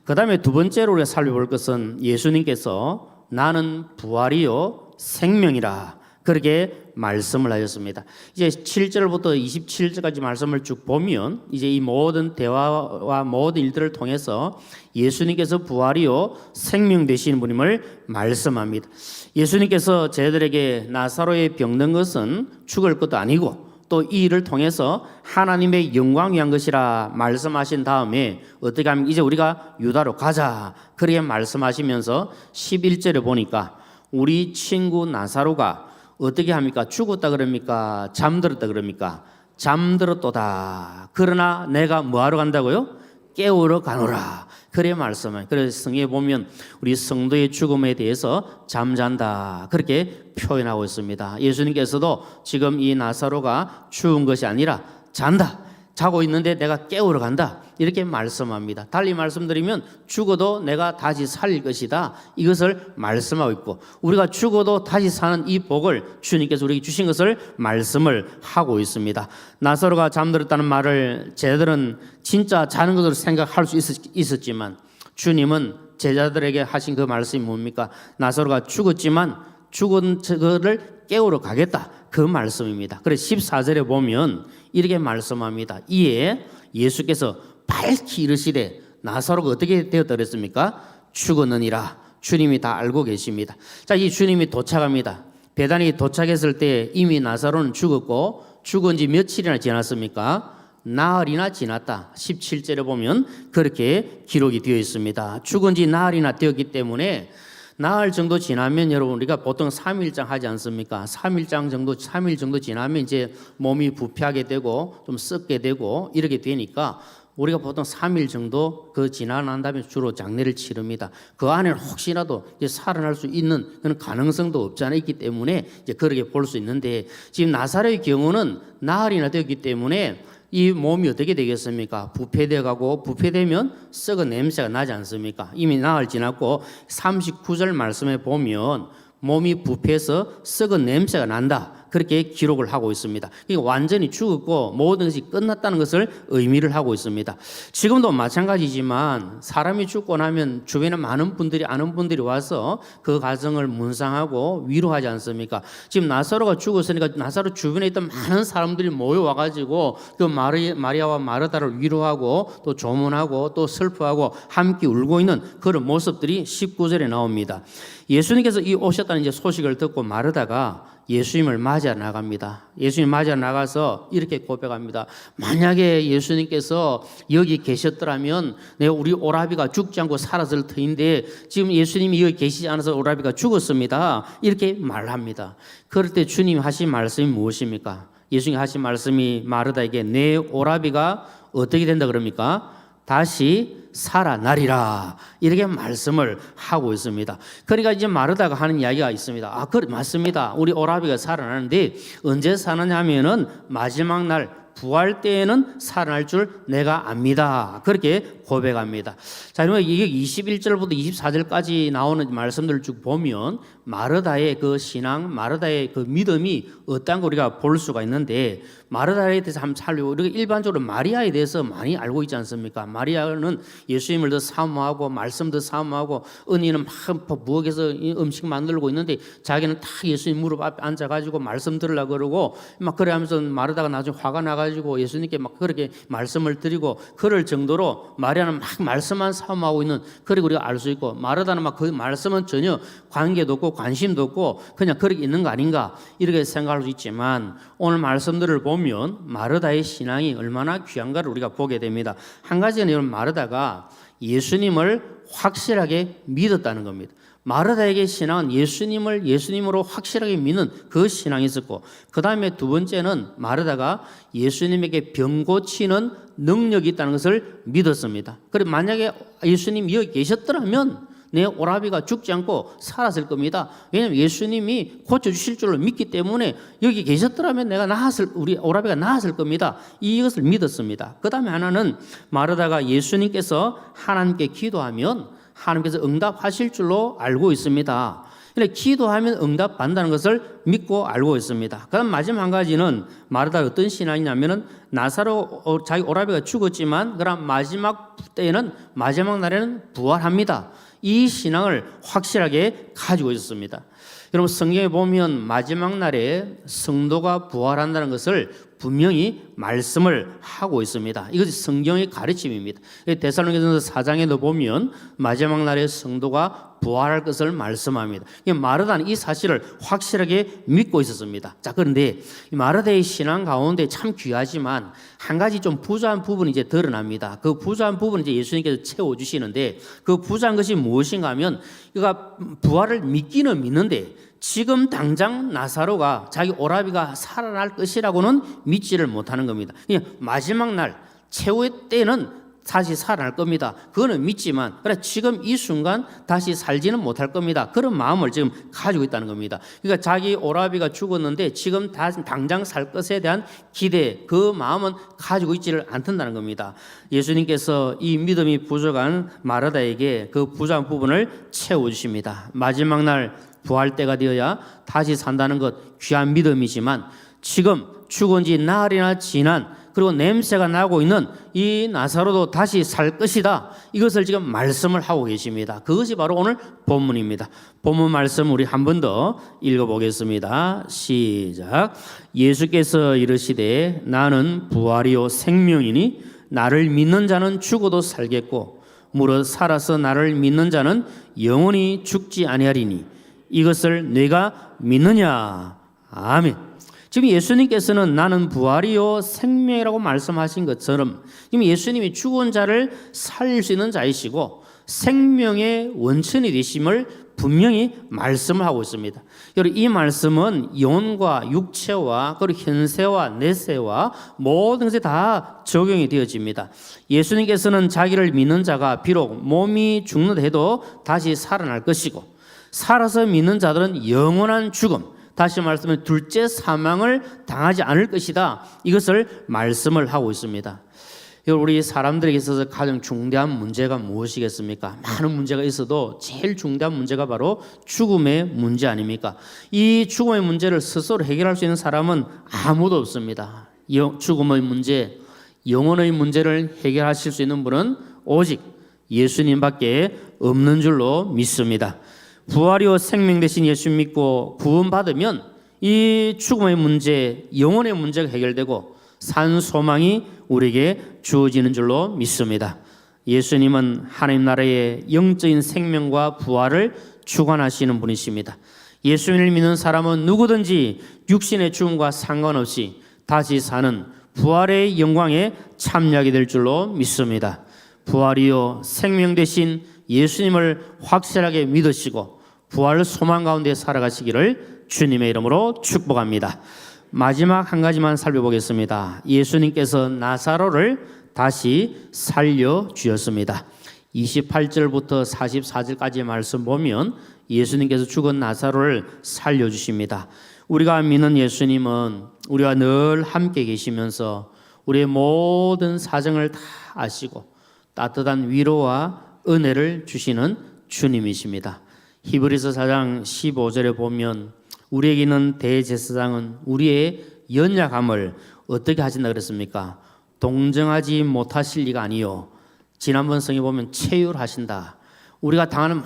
Speaker 1: 그 다음에 두 번째로 우리가 살펴볼 것은 예수님께서 나는 부활이요 생명이라 그렇게 말씀을 하셨습니다. 이제 7절부터 27절까지 말씀을 쭉 보면 이제 이 모든 대화와 모든 일들을 통해서 예수님께서 부활이요 생명 되시는 분임을 말씀합니다. 예수님께서 저희들에게 나사로의 병든 것은 죽을 것도 아니고 또 이 일을 통해서 하나님의 영광 위한 것이라 말씀하신 다음에 어떻게 하면 이제 우리가 유다로 가자 그렇게 말씀하시면서 11절에 보니까 우리 친구 나사로가 어떻게 합니까? 죽었다 그럽니까? 잠들었다 그럽니까? 잠들었도다. 그러나 내가 뭐하러 간다고요? 깨우러 가노라. 그래 말씀을. 그래서 성경에 보면 우리 성도의 죽음에 대해서 잠잔다. 그렇게 표현하고 있습니다. 예수님께서도 지금 이 나사로가 죽은 것이 아니라 잔다. 자고 있는데 내가 깨우러 간다. 이렇게 말씀합니다. 달리 말씀드리면 죽어도 내가 다시 살릴 것이다. 이것을 말씀하고 있고 우리가 죽어도 다시 사는 이 복을 주님께서 우리에게 주신 것을 말씀을 하고 있습니다. 나사로가 잠들었다는 말을 제자들은 진짜 자는 것으로 생각할 수 있었지만 주님은 제자들에게 하신 그 말씀이 뭡니까? 나사로가 죽었지만 죽은 그를 깨우러 가겠다. 그 말씀입니다. 그래서 14절에 보면 이렇게 말씀합니다. 이에 예수께서 밝히 이르시되 나사로가 어떻게 되었다 그랬습니까? 죽었느니라. 주님이 다 알고 계십니다. 자, 이 주님이 도착합니다. 베다니 도착했을 때 이미 나사로는 죽었고 죽은 지 며칠이나 지났습니까? 나흘이나 지났다. 17절에 보면 그렇게 기록이 되어 있습니다. 죽은 지 나흘이나 되었기 때문에 나흘 정도 지나면 여러분 우리가 보통 3일장 하지 않습니까? 3일 정도 지나면 이제 몸이 부패하게 되고 좀 썩게 되고 이렇게 되니까 우리가 보통 3일 정도 그 지나난 다음에 주로 장례를 치릅니다. 그 안에는 혹시라도 이제 살아날 수 있는 그런 가능성도 없지 않아 있기 때문에 이제 그렇게 볼 수 있는데 지금 나사로의 경우는 나흘이나 되었기 때문에 이 몸이 어떻게 되겠습니까? 부패되어 가고 부패되면 썩은 냄새가 나지 않습니까? 이미 나흘 지났고 39절 말씀에 보면 몸이 부패해서 썩은 냄새가 난다. 그렇게 기록을 하고 있습니다. 그러니까 완전히 죽었고 모든 것이 끝났다는 것을 의미를 하고 있습니다. 지금도 마찬가지지만 사람이 죽고 나면 주변에 많은 분들이 아는 분들이 와서 그 가정을 문상하고 위로하지 않습니까? 지금 나사로가 죽었으니까 나사로 주변에 있던 많은 사람들이 모여와 가지고 그 마리아와 마르다를 위로하고 또 조문하고 또 슬퍼하고 함께 울고 있는 그런 모습들이 19절에 나옵니다. 예수님께서 이 오셨다는 이제 소식을 듣고 마르다가 예수님을 맞아 나갑니다. 예수님 맞아 나가서 이렇게 고백합니다. 만약에 예수님께서 여기 계셨더라면 우리 오라비가 죽지 않고 살았을 터인데 지금 예수님이 여기 계시지 않아서 오라비가 죽었습니다. 이렇게 말합니다. 그럴 때 주님이 하신 말씀이 무엇입니까? 예수님이 하신 말씀이 마르다에게 내 오라비가 어떻게 된다 그럽니까? 다시 살아나리라 이렇게 말씀을 하고 있습니다. 그러니까 이제 마르다가 하는 이야기가 있습니다. 아, 그래 맞습니다. 우리 오라비가 살아나는데 언제 사느냐 하면은 마지막 날 부활 때에는 살아날 줄 내가 압니다. 그렇게 고백합니다. 자, 그러면 이게 21절부터 24절까지 나오는 말씀들을 쭉 보면 마르다의 그 신앙, 마르다의 그 믿음이 어떤 거 우리가 볼 수가 있는데, 마르다에 대해서 한번 살펴보고, 우리가 일반적으로 마리아에 대해서 많이 알고 있지 않습니까? 마리아는 예수님을 더 사모하고 말씀 더 사모하고 은희는 막 부엌에서 음식 만들고 있는데 자기는 다 예수님 무릎 앞에 앉아가지고 말씀 들으려고 그러고 막 그래 하면서 마르다가 나중에 화가 나가지고 예수님께 막 그렇게 말씀을 드리고 그럴 정도로 마리아는 막 말씀만 사모하고 있는, 그리고 우리가 알 수 있고, 마르다는 막 그 말씀은 전혀 관계도 없고 관심도 없고 그냥 그렇게 있는 거 아닌가 이렇게 생각할 수 있지만, 오늘 말씀들을 보면 마르다의 신앙이 얼마나 귀한가를 우리가 보게 됩니다. 한 가지는 이런 마르다가 예수님을 확실하게 믿었다는 겁니다. 마르다에게 신앙은 예수님을 예수님으로 확실하게 믿는 그 신앙이 있었고, 그 다음에 두 번째는 마르다가 예수님에게 병 고치는 능력이 있다는 것을 믿었습니다. 그래 만약에 예수님이 여기 계셨더라면 내 오라비가 죽지 않고 살았을 겁니다. 왜냐하면 예수님이 고쳐주실 줄로 믿기 때문에 여기 계셨더라면 우리 오라비가 나았을 겁니다. 이것을 믿었습니다. 그 다음에 하나는 마르다가 예수님께서 하나님께 기도하면 하나님께서 응답하실 줄로 알고 있습니다. 그러니까 기도하면 응답받는다는 것을 믿고 알고 있습니다. 그다음 마지막 한 가지는 마르다가 어떤 신앙이냐면은 나사로 자기 오라비가 죽었지만 그럼 마지막 때에는 마지막 날에는 부활합니다. 이 신앙을 확실하게 가지고 있었습니다. 여러분 성경에 보면 마지막 날에 성도가 부활한다는 것을 분명히 말씀을 하고 있습니다. 이것이 성경의 가르침입니다. 데살로니가전서 4장에도 보면 마지막 날에 성도가 부활할 것을 말씀합니다. 마르다는 이 사실을 확실하게 믿고 있었습니다. 자, 그런데 마르다의 신앙 가운데 참 귀하지만 한 가지 좀 부족한 부분이 이제 드러납니다. 그 부족한 부분은 이제 예수님께서 채워주시는데, 그 부족한 것이 무엇인가 하면 그가 부활을 믿기는 믿는데 지금 당장 나사로가 자기 오라비가 살아날 것이라고는 믿지를 못하는 겁니다. 그냥 마지막 날 최후의 때는 다시 살아날 겁니다. 그거는 믿지만 그래 지금 이 순간 다시 살지는 못할 겁니다. 그런 마음을 지금 가지고 있다는 겁니다. 그러니까 자기 오라비가 죽었는데 지금 당장 살 것에 대한 기대, 그 마음은 가지고 있지를 않는다는 겁니다. 예수님께서 이 믿음이 부족한 마르다에게 그 부족한 부분을 채워주십니다. 마지막 날 부활 때가 되어야 다시 산다는 것 귀한 믿음이지만, 지금 죽은 지 나흘이나 지난 그리고 냄새가 나고 있는 이 나사로도 다시 살 것이다. 이것을 지금 말씀을 하고 계십니다. 그것이 바로 오늘 본문입니다. 본문 말씀 우리 한 번 더 읽어보겠습니다. 시작. 예수께서 이르시되 나는 부활이요 생명이니 나를 믿는 자는 죽어도 살겠고 무릇 살아서 나를 믿는 자는 영원히 죽지 아니하리니 이것을 네가 믿느냐. 아멘. 지금 예수님께서는 나는 부활이요 생명이라고 말씀하신 것처럼 지금 예수님이 죽은 자를 살릴 수 있는 자이시고 생명의 원천이 되심을 분명히 말씀을 하고 있습니다. 여러분 이 말씀은 영혼과 육체와 그리고 현세와 내세와 모든 것에 다 적용이 되어집니다. 예수님께서는 자기를 믿는 자가 비록 몸이 죽는다 해도 다시 살아날 것이고, 살아서 믿는 자들은 영원한 죽음, 다시 말씀하면 둘째 사망을 당하지 않을 것이다. 이것을 말씀을 하고 있습니다. 우리 사람들에게 있어서 가장 중대한 문제가 무엇이겠습니까? 많은 문제가 있어도 제일 중대한 문제가 바로 죽음의 문제 아닙니까? 이 죽음의 문제를 스스로 해결할 수 있는 사람은 아무도 없습니다. 죽음의 문제, 영혼의 문제를 해결하실 수 있는 분은 오직 예수님밖에 없는 줄로 믿습니다. 부활이요 생명 되신 예수 믿고 구원받으면 이 죽음의 문제, 영혼의 문제가 해결되고 산 소망이 우리에게 주어지는 줄로 믿습니다. 예수님은 하나님 나라의 영적인 생명과 부활을 주관하시는 분이십니다. 예수님을 믿는 사람은 누구든지 육신의 죽음과 상관없이 다시 사는 부활의 영광에 참여하게 될 줄로 믿습니다. 부활이요 생명 되신 예수님을 확실하게 믿으시고 부활 소망 가운데 살아가시기를 주님의 이름으로 축복합니다. 마지막 한 가지만 살펴보겠습니다. 예수님께서 나사로를 다시 살려주셨습니다. 28절부터 44절까지의 말씀 보면 예수님께서 죽은 나사로를 살려주십니다. 우리가 믿는 예수님은 우리와 늘 함께 계시면서 우리의 모든 사정을 다 아시고 따뜻한 위로와 은혜를 주시는 주님이십니다. 히브리서 4장 15절에 보면 우리에게 있는 대제사장은 우리의 연약함을 어떻게 하신다 그랬습니까? 동정하지 못하실 리가 아니요. 지난번 성에 보면 체휼하신다. 우리가 당하는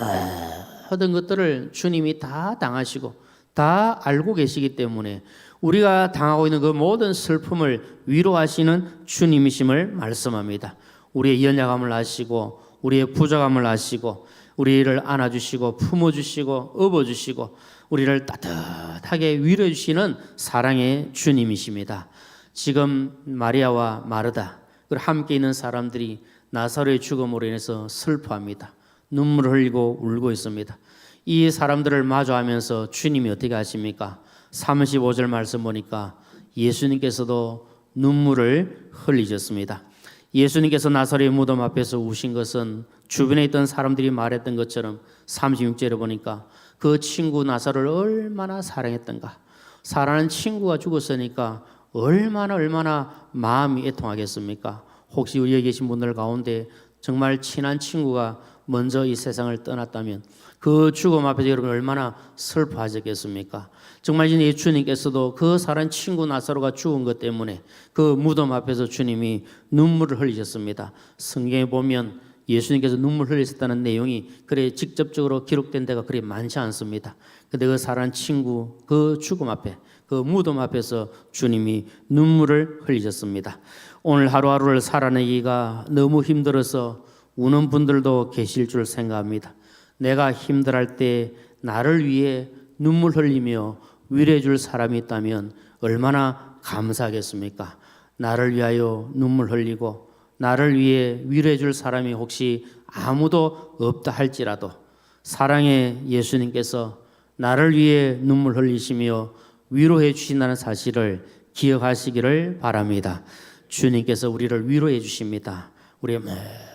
Speaker 1: 모든 것들을 주님이 다 당하시고 다 알고 계시기 때문에 우리가 당하고 있는 그 모든 슬픔을 위로하시는 주님이심을 말씀합니다. 우리의 연약함을 아시고 우리의 부족함을 아시고 우리를 안아주시고 품어주시고 업어주시고 우리를 따뜻하게 위로해 주시는 사랑의 주님이십니다. 지금 마리아와 마르다 그리고 함께 있는 사람들이 나사로의 죽음으로 인해서 슬퍼합니다. 눈물을 흘리고 울고 있습니다. 이 사람들을 마주하면서 주님이 어떻게 하십니까? 35절 말씀 보니까 예수님께서도 눈물을 흘리셨습니다. 예수님께서 나사로의 무덤 앞에서 우신 것은 주변에 있던 사람들이 말했던 것처럼 36절에 보니까 그 친구 나사로를 얼마나 사랑했던가. 사랑하는 친구가 죽었으니까 얼마나 마음이 애통하겠습니까? 혹시 우리에 계신 분들 가운데 정말 친한 친구가 먼저 이 세상을 떠났다면 그 죽음 앞에서 여러분 얼마나 슬퍼하셨겠습니까? 정말 이제 주님께서도 그 사랑하는 친구 나사로가 죽은 것 때문에 그 무덤 앞에서 주님이 눈물을 흘리셨습니다. 성경에 보면 예수님께서 눈물 흘리셨다는 내용이 그래 직접적으로 기록된 데가 그리 많지 않습니다. 근데 그 사랑하는 친구 그 죽음 앞에 그 무덤 앞에서 주님이 눈물을 흘리셨습니다. 오늘 하루하루를 살아내기가 너무 힘들어서 우는 분들도 계실 줄 생각합니다. 내가 힘들할 때 나를 위해 눈물 흘리며 위로해 줄 사람이 있다면 얼마나 감사하겠습니까? 나를 위하여 눈물 흘리고 나를 위해 위로해 줄 사람이 혹시 아무도 없다 할지라도 사랑의 예수님께서 나를 위해 눈물 흘리시며 위로해 주신다는 사실을 기억하시기를 바랍니다. 주님께서 우리를 위로해 주십니다. 우리의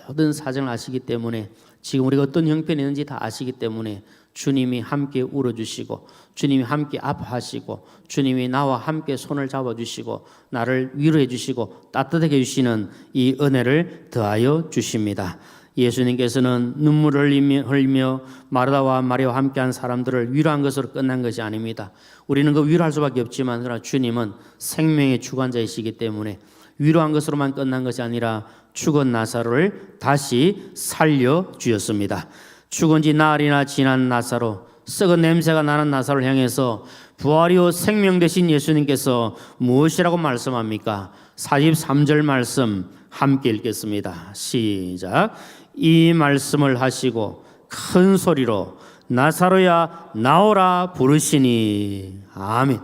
Speaker 1: 모든 사정을 아시기 때문에 지금 우리가 어떤 형편이 있는지 다 아시기 때문에 주님이 함께 울어주시고 주님이 함께 아파하시고 주님이 나와 함께 손을 잡아주시고 나를 위로해 주시고 따뜻하게 해주시는 이 은혜를 더하여 주십니다. 예수님께서는 눈물을 흘리며 마르다와 마리아와 함께한 사람들을 위로한 것으로 끝난 것이 아닙니다. 우리는 그 위로할 수밖에 없지만 그러나 주님은 생명의 주관자이시기 때문에 위로한 것으로만 끝난 것이 아니라 죽은 나사로를 다시 살려주셨습니다. 죽은 지 나흘이나 지난 나사로, 썩은 냄새가 나는 나사로를 향해서 부활이요 생명 되신 예수님께서 무엇이라고 말씀합니까? 43절 말씀 함께 읽겠습니다. 시작. 이 말씀을 하시고 큰 소리로 나사로야 나오라 부르시니. 아멘.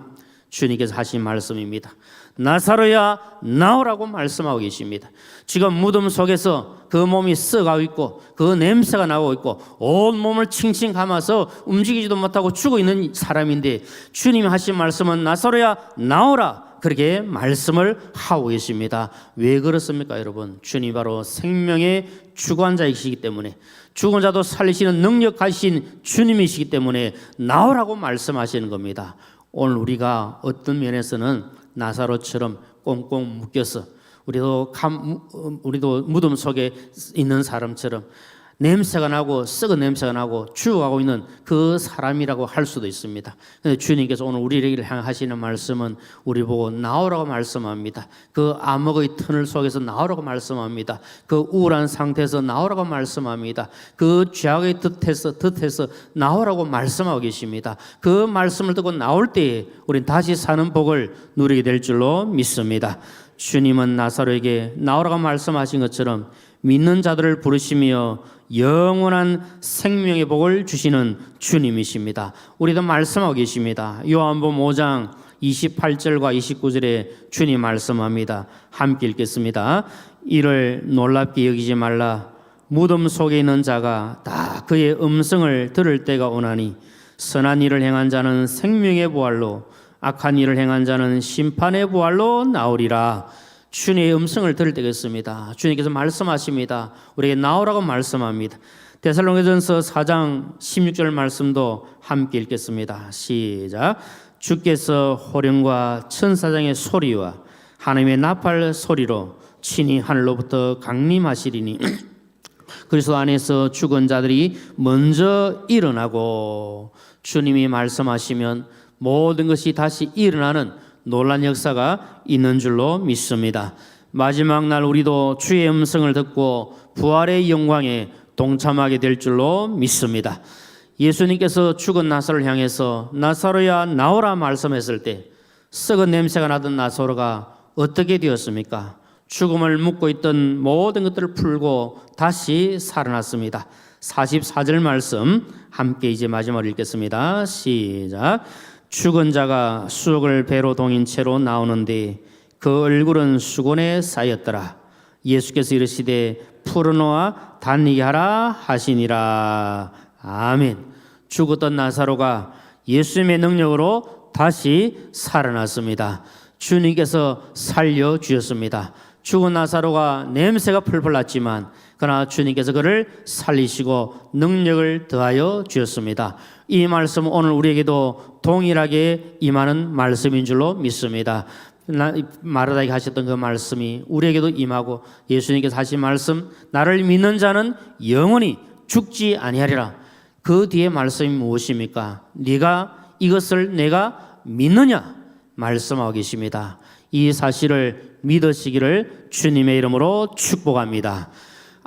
Speaker 1: 주님께서 하신 말씀입니다. 나사로야 나오라고 말씀하고 계십니다. 지금 무덤 속에서 그 몸이 썩어가고 있고 그 냄새가 나고 있고 온 몸을 칭칭 감아서 움직이지도 못하고 죽어 있는 사람인데 주님이 하신 말씀은 나사로야 나오라 그렇게 말씀을 하고 계십니다. 왜 그렇습니까 여러분? 주님 바로 생명의 주관자이시기 때문에 죽은 자도 살리시는 능력 가신 주님이시기 때문에 나오라고 말씀하시는 겁니다. 오늘 우리가 어떤 면에서는 나사로처럼 꽁꽁 묶여서 우리도 무덤 속에 있는 사람처럼 냄새가 나고 썩은 냄새가 나고 죽어가고 있는 그 사람이라고 할 수도 있습니다. 그런데 주님께서 오늘 우리를 향하시는 말씀은 우리 보고 나오라고 말씀합니다. 그 암흑의 터널 속에서 나오라고 말씀합니다. 그 우울한 상태에서 나오라고 말씀합니다. 그 죄악의 덫에서 나오라고 말씀하고 계십니다. 그 말씀을 듣고 나올 때에 우리는 다시 사는 복을 누리게 될 줄로 믿습니다. 주님은 나사로에게 나오라고 말씀하신 것처럼 믿는 자들을 부르시며 영원한 생명의 복을 주시는 주님이십니다. 우리도 말씀하고 계십니다. 요한복음 5장 28절과 29절에 주님 말씀합니다. 함께 읽겠습니다. 이를 놀랍게 여기지 말라. 무덤 속에 있는 자가 다 그의 음성을 들을 때가 오나니 선한 일을 행한 자는 생명의 부활로 악한 일을 행한 자는 심판의 부활로 나오리라. 주님의 음성을 들을 때가 있습니다. 주님께서 말씀하십니다. 우리에게 나오라고 말씀합니다. 데살로니가전서 4장 16절 말씀도 함께 읽겠습니다. 시작. 주께서 호령과 천사장의 소리와 하나님의 나팔 소리로 친히 하늘로부터 강림하시리니 그리스도 안에서 죽은 자들이 먼저 일어나고, 주님이 말씀하시면 모든 것이 다시 일어나는 놀라운 역사가 있는 줄로 믿습니다. 마지막 날 우리도 주의 음성을 듣고 부활의 영광에 동참하게 될 줄로 믿습니다. 예수님께서 죽은 나사로를 향해서 나사로야 나오라 말씀했을 때 썩은 냄새가 나던 나사로가 어떻게 되었습니까? 죽음을 묻고 있던 모든 것들을 풀고 다시 살아났습니다. 44절 말씀 함께 이제 마지막으로 읽겠습니다. 시작. 죽은 자가 수억을 배로 동인 채로 나오는데 그 얼굴은 수건에 쌓였더라. 예수께서 이르시되 풀어놓아 다니게 하라 하시니라. 아멘. 죽었던 나사로가 예수님의 능력으로 다시 살아났습니다. 주님께서 살려주셨습니다. 죽은 나사로가 냄새가 풀풀 났지만 그러나 주님께서 그를 살리시고 능력을 더하여 주셨습니다. 이 말씀은 오늘 우리에게도 동일하게 임하는 말씀인 줄로 믿습니다. 마르다에게 하셨던 그 말씀이 우리에게도 임하고, 예수님께서 하신 말씀, 나를 믿는 자는 영원히 죽지 아니하리라. 그 뒤에 말씀이 무엇입니까? 네가 이것을 내가 믿느냐 말씀하고 계십니다. 이 사실을 믿으시기를 주님의 이름으로 축복합니다.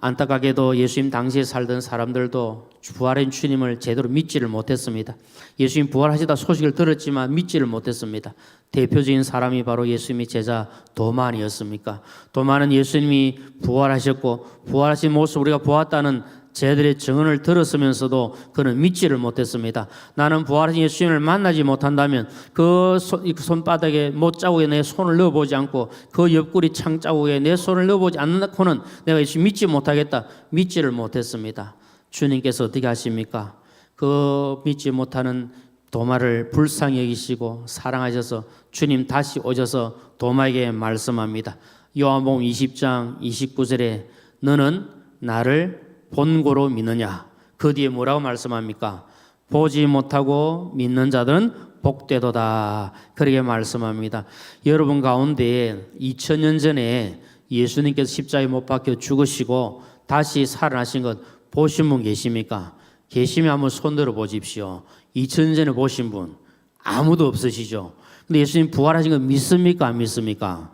Speaker 1: 안타깝게도 예수님 당시에 살던 사람들도 부활한 주님을 제대로 믿지를 못했습니다. 예수님 부활하시다 소식을 들었지만 믿지를 못했습니다. 대표적인 사람이 바로 예수님의 제자 도마니었습니까? 도마는 예수님이 부활하셨고 부활하신 모습 우리가 보았다는 제자들의 증언을 들었으면서도 그는 믿지를 못했습니다. 나는 부활하신 예수님을 만나지 못한다면 그 손바닥에 못자국에 내 손을 넣어보지 않고 그 옆구리 창자국에 내 손을 넣어보지 않고는 내가 예수님 믿지 못하겠다. 믿지를 못했습니다. 주님께서 어떻게 하십니까? 그 믿지 못하는 도마를 불쌍히 여기시고 사랑하셔서 주님 다시 오셔서 도마에게 말씀합니다. 요한복음 20장 29절에 너는 나를 본고로 믿느냐? 그 뒤에 뭐라고 말씀합니까? 보지 못하고 믿는 자들은 복되도다. 그렇게 말씀합니다. 여러분 가운데 2000년 전에 예수님께서 십자가에 못 박혀 죽으시고 다시 살아나신 것 보신 분 계십니까? 계시면 한번 손 들어 보십시오. 2000년 전에 보신 분 아무도 없으시죠? 근데 예수님 부활하신 거 믿습니까? 안 믿습니까?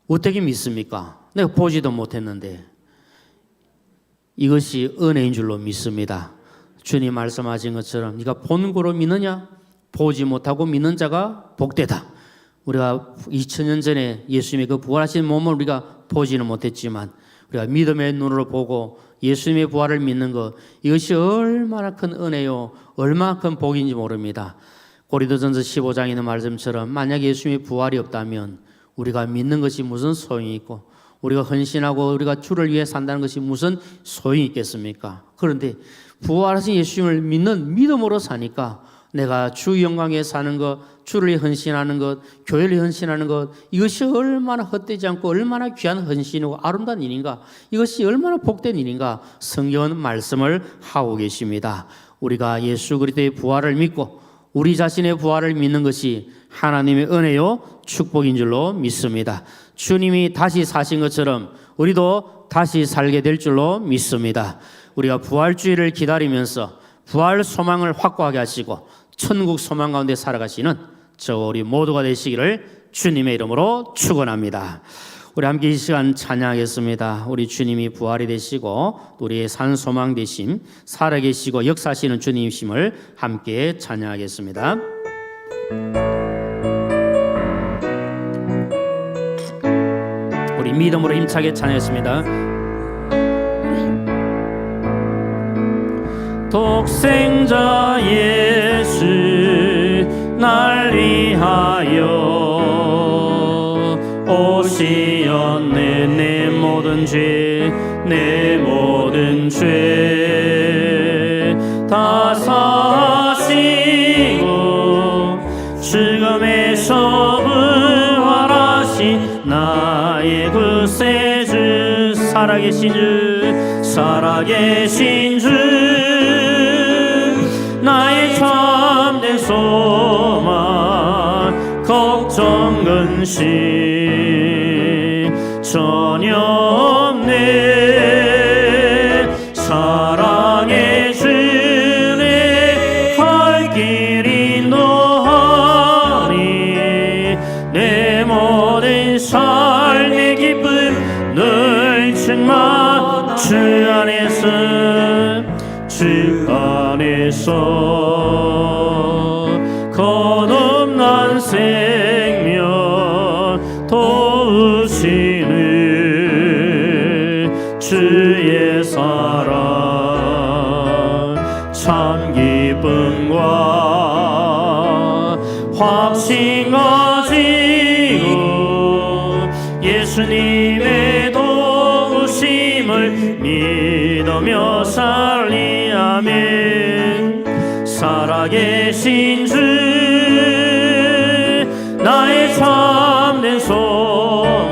Speaker 1: 어떻게 믿습니까? 내가 보지도 못했는데. 이것이 은혜인 줄로 믿습니다. 주님 말씀하신 것처럼 네가 본고로 믿느냐? 보지 못하고 믿는 자가 복되다. 우리가 2000년 전에 예수님의 그 부활하신 몸을 우리가 보지는 못했지만 우리가 믿음의 눈으로 보고 예수님의 부활을 믿는 것, 이것이 얼마나 큰 은혜요, 얼마나 큰 복인지 모릅니다. 고린도전서 15장에 있는 말씀처럼 만약 예수님의 부활이 없다면 우리가 믿는 것이 무슨 소용이 있고 우리가 헌신하고 우리가 주를 위해 산다는 것이 무슨 소용이 있겠습니까? 그런데 부활하신 예수님을 믿는 믿음으로 사니까 내가 주 영광에 사는 것, 주를 위해 헌신하는 것, 교회를 위해 헌신하는 것, 이것이 얼마나 헛되지 않고 얼마나 귀한 헌신이고 아름다운 일인가, 이것이 얼마나 복된 일인가 성경은 말씀을 하고 계십니다. 우리가 예수 그리스도의 부활을 믿고 우리 자신의 부활을 믿는 것이 하나님의 은혜요 축복인 줄로 믿습니다. 주님이 다시 사신 것처럼 우리도 다시 살게 될 줄로 믿습니다. 우리가 부활주의를 기다리면서 부활 소망을 확고하게 하시고 천국 소망 가운데 살아가시는 저 우리 모두가 되시기를 주님의 이름으로 축원합니다. 우리 함께 이 시간 찬양하겠습니다. 우리 주님이 부활이 되시고 우리의 산 소망 되심, 살아계시고 역사하시는 주님이심을 함께 찬양하겠습니다. 우리 믿음으로 힘차게 찬양했습니다. 독생자 예수 날 위하여 오시었네. 내 모든 죄, 내 모든 죄 다 사시고 죽음에서 부활하신 나의 구세주, 살아계신 주, 살아계신 주, 나의 참된 소망, 걱정 근심 전혀 없네. 주께서 거듭난 생명 도우시는 주의 사랑 참 기쁨과 확신 가지고 예수님의 도우심을 믿으며 살리아멘. 살아계신 주 나의 참된 소망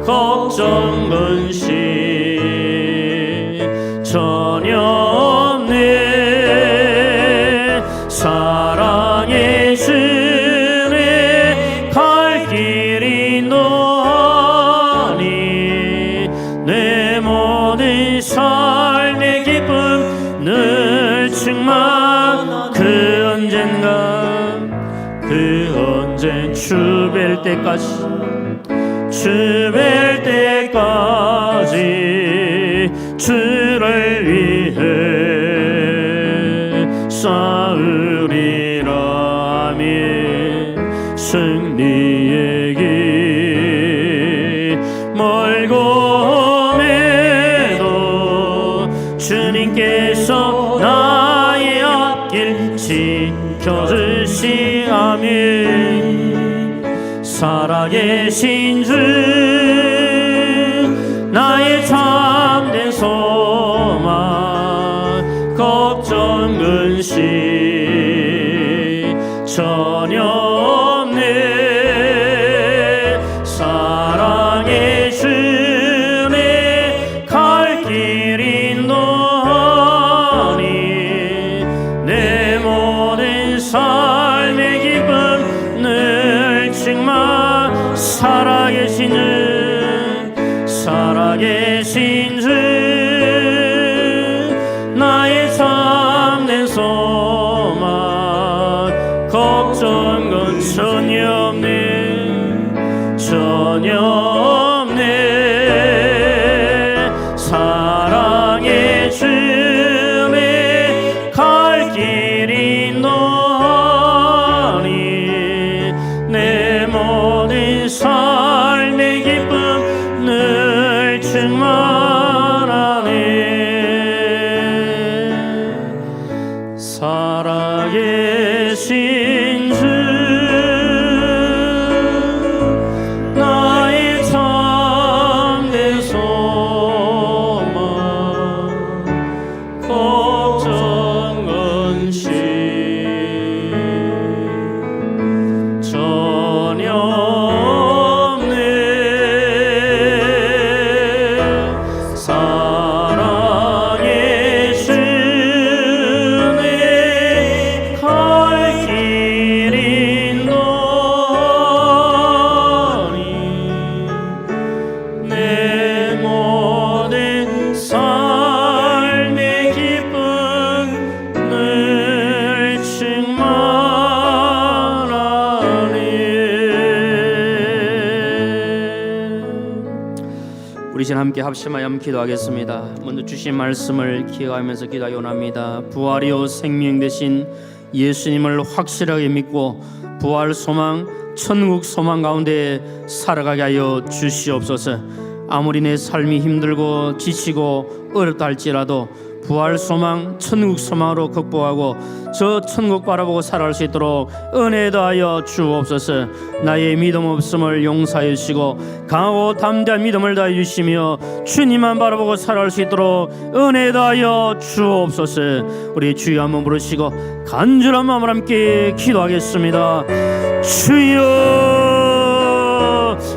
Speaker 1: 걱정 근심 전혀 없네. 사랑의 주의 갈 길이 너니 내 모든 삶의 기쁨 늘 충만. 그 언젠 주 뵐 때까지 주 뵐 때까지 주를 위해 싸우리라. 아멘. 승리의 길 멀고 매도 주님께서 나의 앞길 지켜주시. 아멘. 살아계신 주 나의 참된 소망 걱정 근심 전혀 없네. 사랑의 주의 갈 길이 너니 내 모든 삶의 기쁨 늘 충만. 살아계신 주 나의 참된 소망 걱정 건 전혀 없네. 전혀 없네. 사랑의 주의 갈 길이 너니 내 모든 삶의 기쁨 늘 충만하네. 살아계신 주 나의 참된 소망 걱정 근심 전혀 우리 신 함께 합심하여 기도하겠습니다. 먼저 주신 말씀을 기억하면서 기도하기 원합니다. 부활이요 생명 되신 예수님을 확실하게 믿고 부활 소망, 천국 소망 가운데 살아가게 하여 주시옵소서. 아무리 내 삶이 힘들고 지치고 어렵다 할지라도 부활 소망, 천국 소망으로 극복하고 저 천국 바라보고 살아갈 수 있도록 은혜 더하여 주옵소서. 나의 믿음 없음을 용서해 주시고 강하고 담대한 믿음을 다해 주시며 주님만 바라보고 살아갈 수 있도록 은혜 더하여 주옵소서. 우리 주여 한번 부르시고 간절한 마음으로 함께 기도하겠습니다. 주여,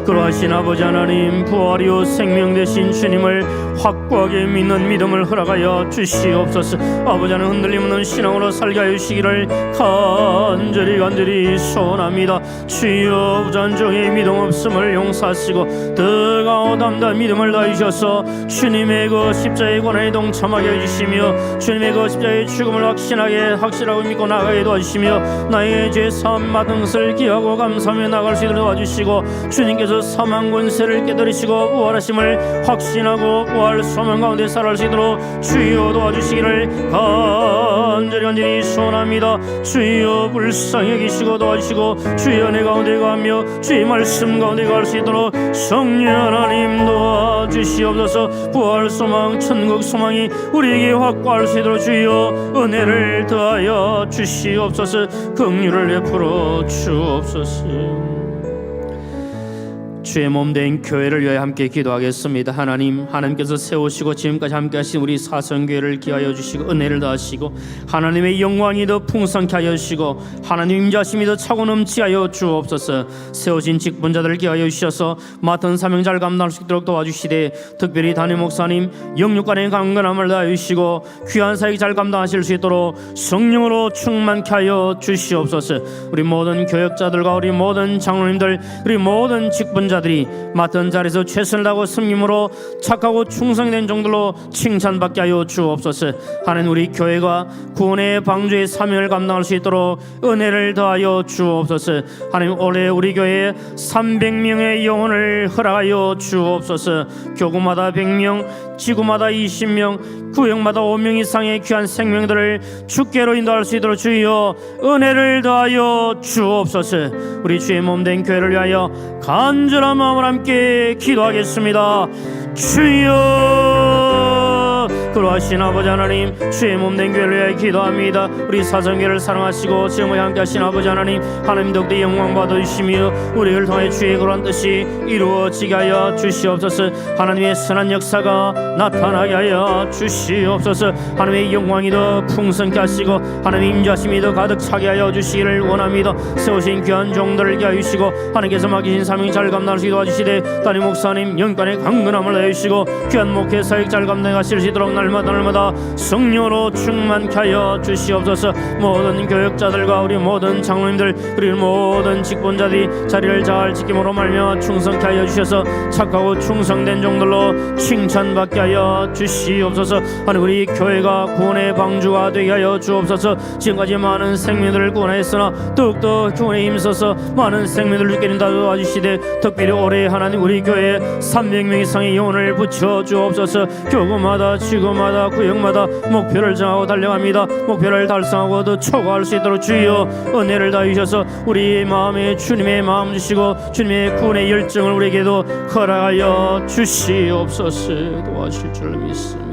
Speaker 1: 그러하신 아버지 하나님, 부활이요 생명 되신 주님을 확고하게 믿는 믿음을 허락하여 주시옵소서. 아버지 하나님, 흔들림 없는 신앙으로 살게 하여 주시기를 간절히 소원합니다. 주여, 부전종의 믿음 없음을 용서하시고 뜨거운 담대한 믿음을 다해 주셔서 주님의 그 십자가의 고난에 동참하게 해주시며 주님의 그 십자가의 죽음을 확실하고 믿고 나가게 도와주시며 나의 죄 사함 받은 것을 기하고 감사하며 나갈 수 있도록 도와주시고 주님께서 주께서 사망 권세를 깨뜨리시고 부활하심을 확신하고 부활 소망 가운데 살아갈 수 있도록 주여 도와주시기를 간절히 소원합니다. 주여 불쌍히 여기시고 도와주시고 주여 내 가운데 가며 주의 말씀 가운데 갈 수 있도록 성령 하나님 도와주시옵소서. 부활 소망 천국 소망이 우리에게 확고할 수 있도록 주여 은혜를 더하여 주시옵소서. 긍휼을 베풀어 주옵소서. 주의 몸된 교회를 위하여 함께 기도하겠습니다. 하나님께서 세우시고 지금까지 함께 하신 우리 사성교회를 기하여 주시고 은혜를 더하시고 하나님의 영광이 더 풍성케 하여 주시고 하나님 임자심이 더 차고 넘치게 하여 주옵소서. 세우신 직분자들을 기하여 주셔서 맡은 사명 잘 감당할 수 있도록 도와주시되 특별히 담임 목사님 영육간의 강건함을 다하여 주시고 귀한 사역 잘 감당하실 수 있도록 성령으로 충만케 하여 주시옵소서. 우리 모든 교역자들과 우리 모든 장로님들 우리 모든 직분자 들이 맡은 자리에서 최선을 다하고 섬김으로 착하고 충성된 종들로 칭찬받게 하여 주옵소서. 하나님 우리 교회가 구원의 방주의 사명을 감당할 수 있도록 은혜를 더하여 주옵소서. 하나님 올해 우리 교회에 300명의 영혼을 허락하여 주옵소서. 교구마다 100명, 지구마다 20명, 구역마다 5명 이상의 귀한 생명들을 주께로 인도할 수 있도록 주여 은혜를 더하여 주옵소서. 우리 주의 몸된 교회를 위하여 간절한 마음으로 함께 기도하겠습니다. 주여 그러하신 아버지 하나님 주의 몸된 교회를 위하여 기도합니다. 우리 사성교회를 사랑하시고 지금과 함께 하신 아버지 하나님 더욱더 영광 받으시며 우리를 통해 주의 그러한 뜻이 이루어지게 하여 주시옵소서. 하나님의 선한 역사가 나타나게 하여 주시옵소서. 하나님의 영광이 더 풍성케 하시고 하나님의 임자심이 더 가득 차게 하여 주시기를 원합니다. 세우신 귀한 종들을 하여 주시고 하나님께서 맡기신 사명 잘 감당할 수 있도록 도와주시되 담임 목사님 영간의 강건함을 하여 주시고 귀한 목회 사역 잘 감당하실 수 있도록 날마다 성령으로 충만케 하여 주시옵소서. 모든 교역자들과 우리 모든 장로님들 그리고 모든 직분자들이 자리를 잘 지킴으로 말며 충성케 하여 주셔서 착하고 충성된 종들로 칭찬받게 하여 주시옵소서. 하나님 우리 교회가 구원의 방주가 되게 하여 주옵소서. 지금까지 많은 생명들을 구원하였으나 더욱더 구원에 힘써서 많은 생명들을 주께 도와주시되 특별히 올해 하나님 우리 교회에 300명 이상의 영혼을 붙여 주옵소서. 교구마다 지구마다 구역마다 목표를 정하고 달려갑니다. 목표를 달성하고 더 초과할 수 있도록 주여 은혜를 다해 주셔서 우리 마음에 주님의 마음 주시고 주님의 구원의 열정을 우리에게도 허락하여 주시옵소서. 도와주실 줄 믿습니다.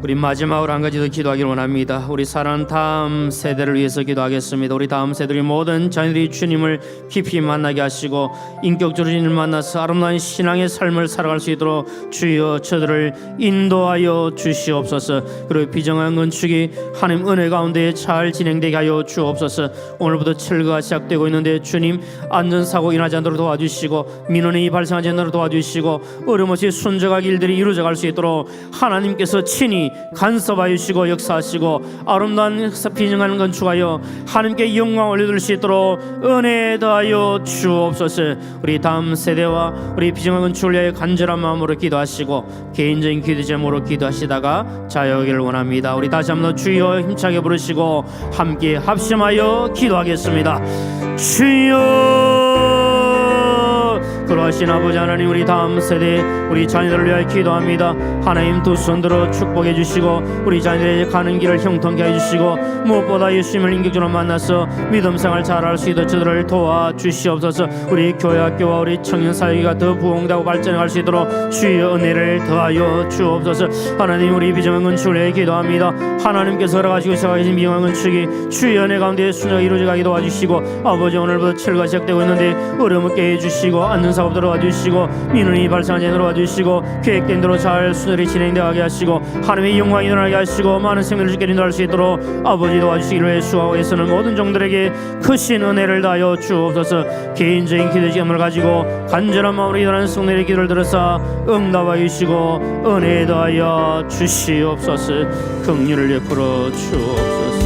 Speaker 1: 우리 마지막으로 한 가지 더 기도하기를 원합니다. 우리 사랑하는 다음 세대를 위해서 기도하겠습니다. 우리 다음 세대의 모든 자녀들이 주님을 깊이 만나게 하시고 인격적으로 주님을 만나서 아름다운 신앙의 삶을 살아갈 수 있도록 주여 저들을 인도하여 주시옵소서. 그리고 비정한 건축이 하나님 은혜 가운데 잘 진행되게 하여 주옵소서. 오늘부터 철거가 시작되고 있는데 주님 안전사고 일어나지 않도록 도와주시고 민원이 발생하지 않도록 도와주시고 어려움없이 순적하게 일들이 이루어져 갈 수 있도록 하나님께서 친히 간섭하여 주시고 역사하시고 아름다운 비정한 건축하여 하나님께 영광 올려드릴 수 있도록 은혜 더하여 주옵소서. 우리 다음 세대와 우리 비정한 건축을 위하여 간절한 마음으로 기도하시고 개인적인 기도 제목으로 기도하시다가 자유하기를 원합니다. 우리 다시 한번 주여 힘차게 부르시고 함께 합심하여 기도하겠습니다. 주여 그러하신 아버지 하나님 우리 다음 세대 우리 자녀들을 위하여 기도합니다. 하나님 두 손 들어 축복해 주시고 우리 자녀들의 가는 길을 형통케 해주시고 무엇보다 예수님을 인격적으로 만나서 믿음 생활 잘할 수 있도록 저들을 도와주시옵소서. 우리 교회 학교와 우리 청년 사회가 더 부흥되고 발전할 수 있도록 주의 은혜를 더하여 주옵소서. 하나님 우리 비정한 건축을 위해 기도합니다. 하나님께서 허락하시고 시작하신 비정한 건축이 주의 은혜 가운데 순조롭게 이루어져 가게 도와주시고 아버지 오늘부터 철거가 시작되고 있는데 어려움 없게 해주시고 앉는 사업 들어와주시고 민원이 발생하지 않도록 도와주시고 계획된 대로 잘 순조롭게 진행되게 하시고 하나님의 영광이 일어나게 하시고 많은 생명을 주께 인도할 수 있도록 아버지 도와주시기를 위해 수고하고 애쓰는 모든 종들에게 크신 은혜를 다하여 주옵소서. 개인적인 기도 시간을 가지고 간절한 마음으로 기도하는 성도의 기도를 들어서 응답하여 주시고 은혜 더하여 주시옵소서. 긍휼을 베풀어 주옵소서.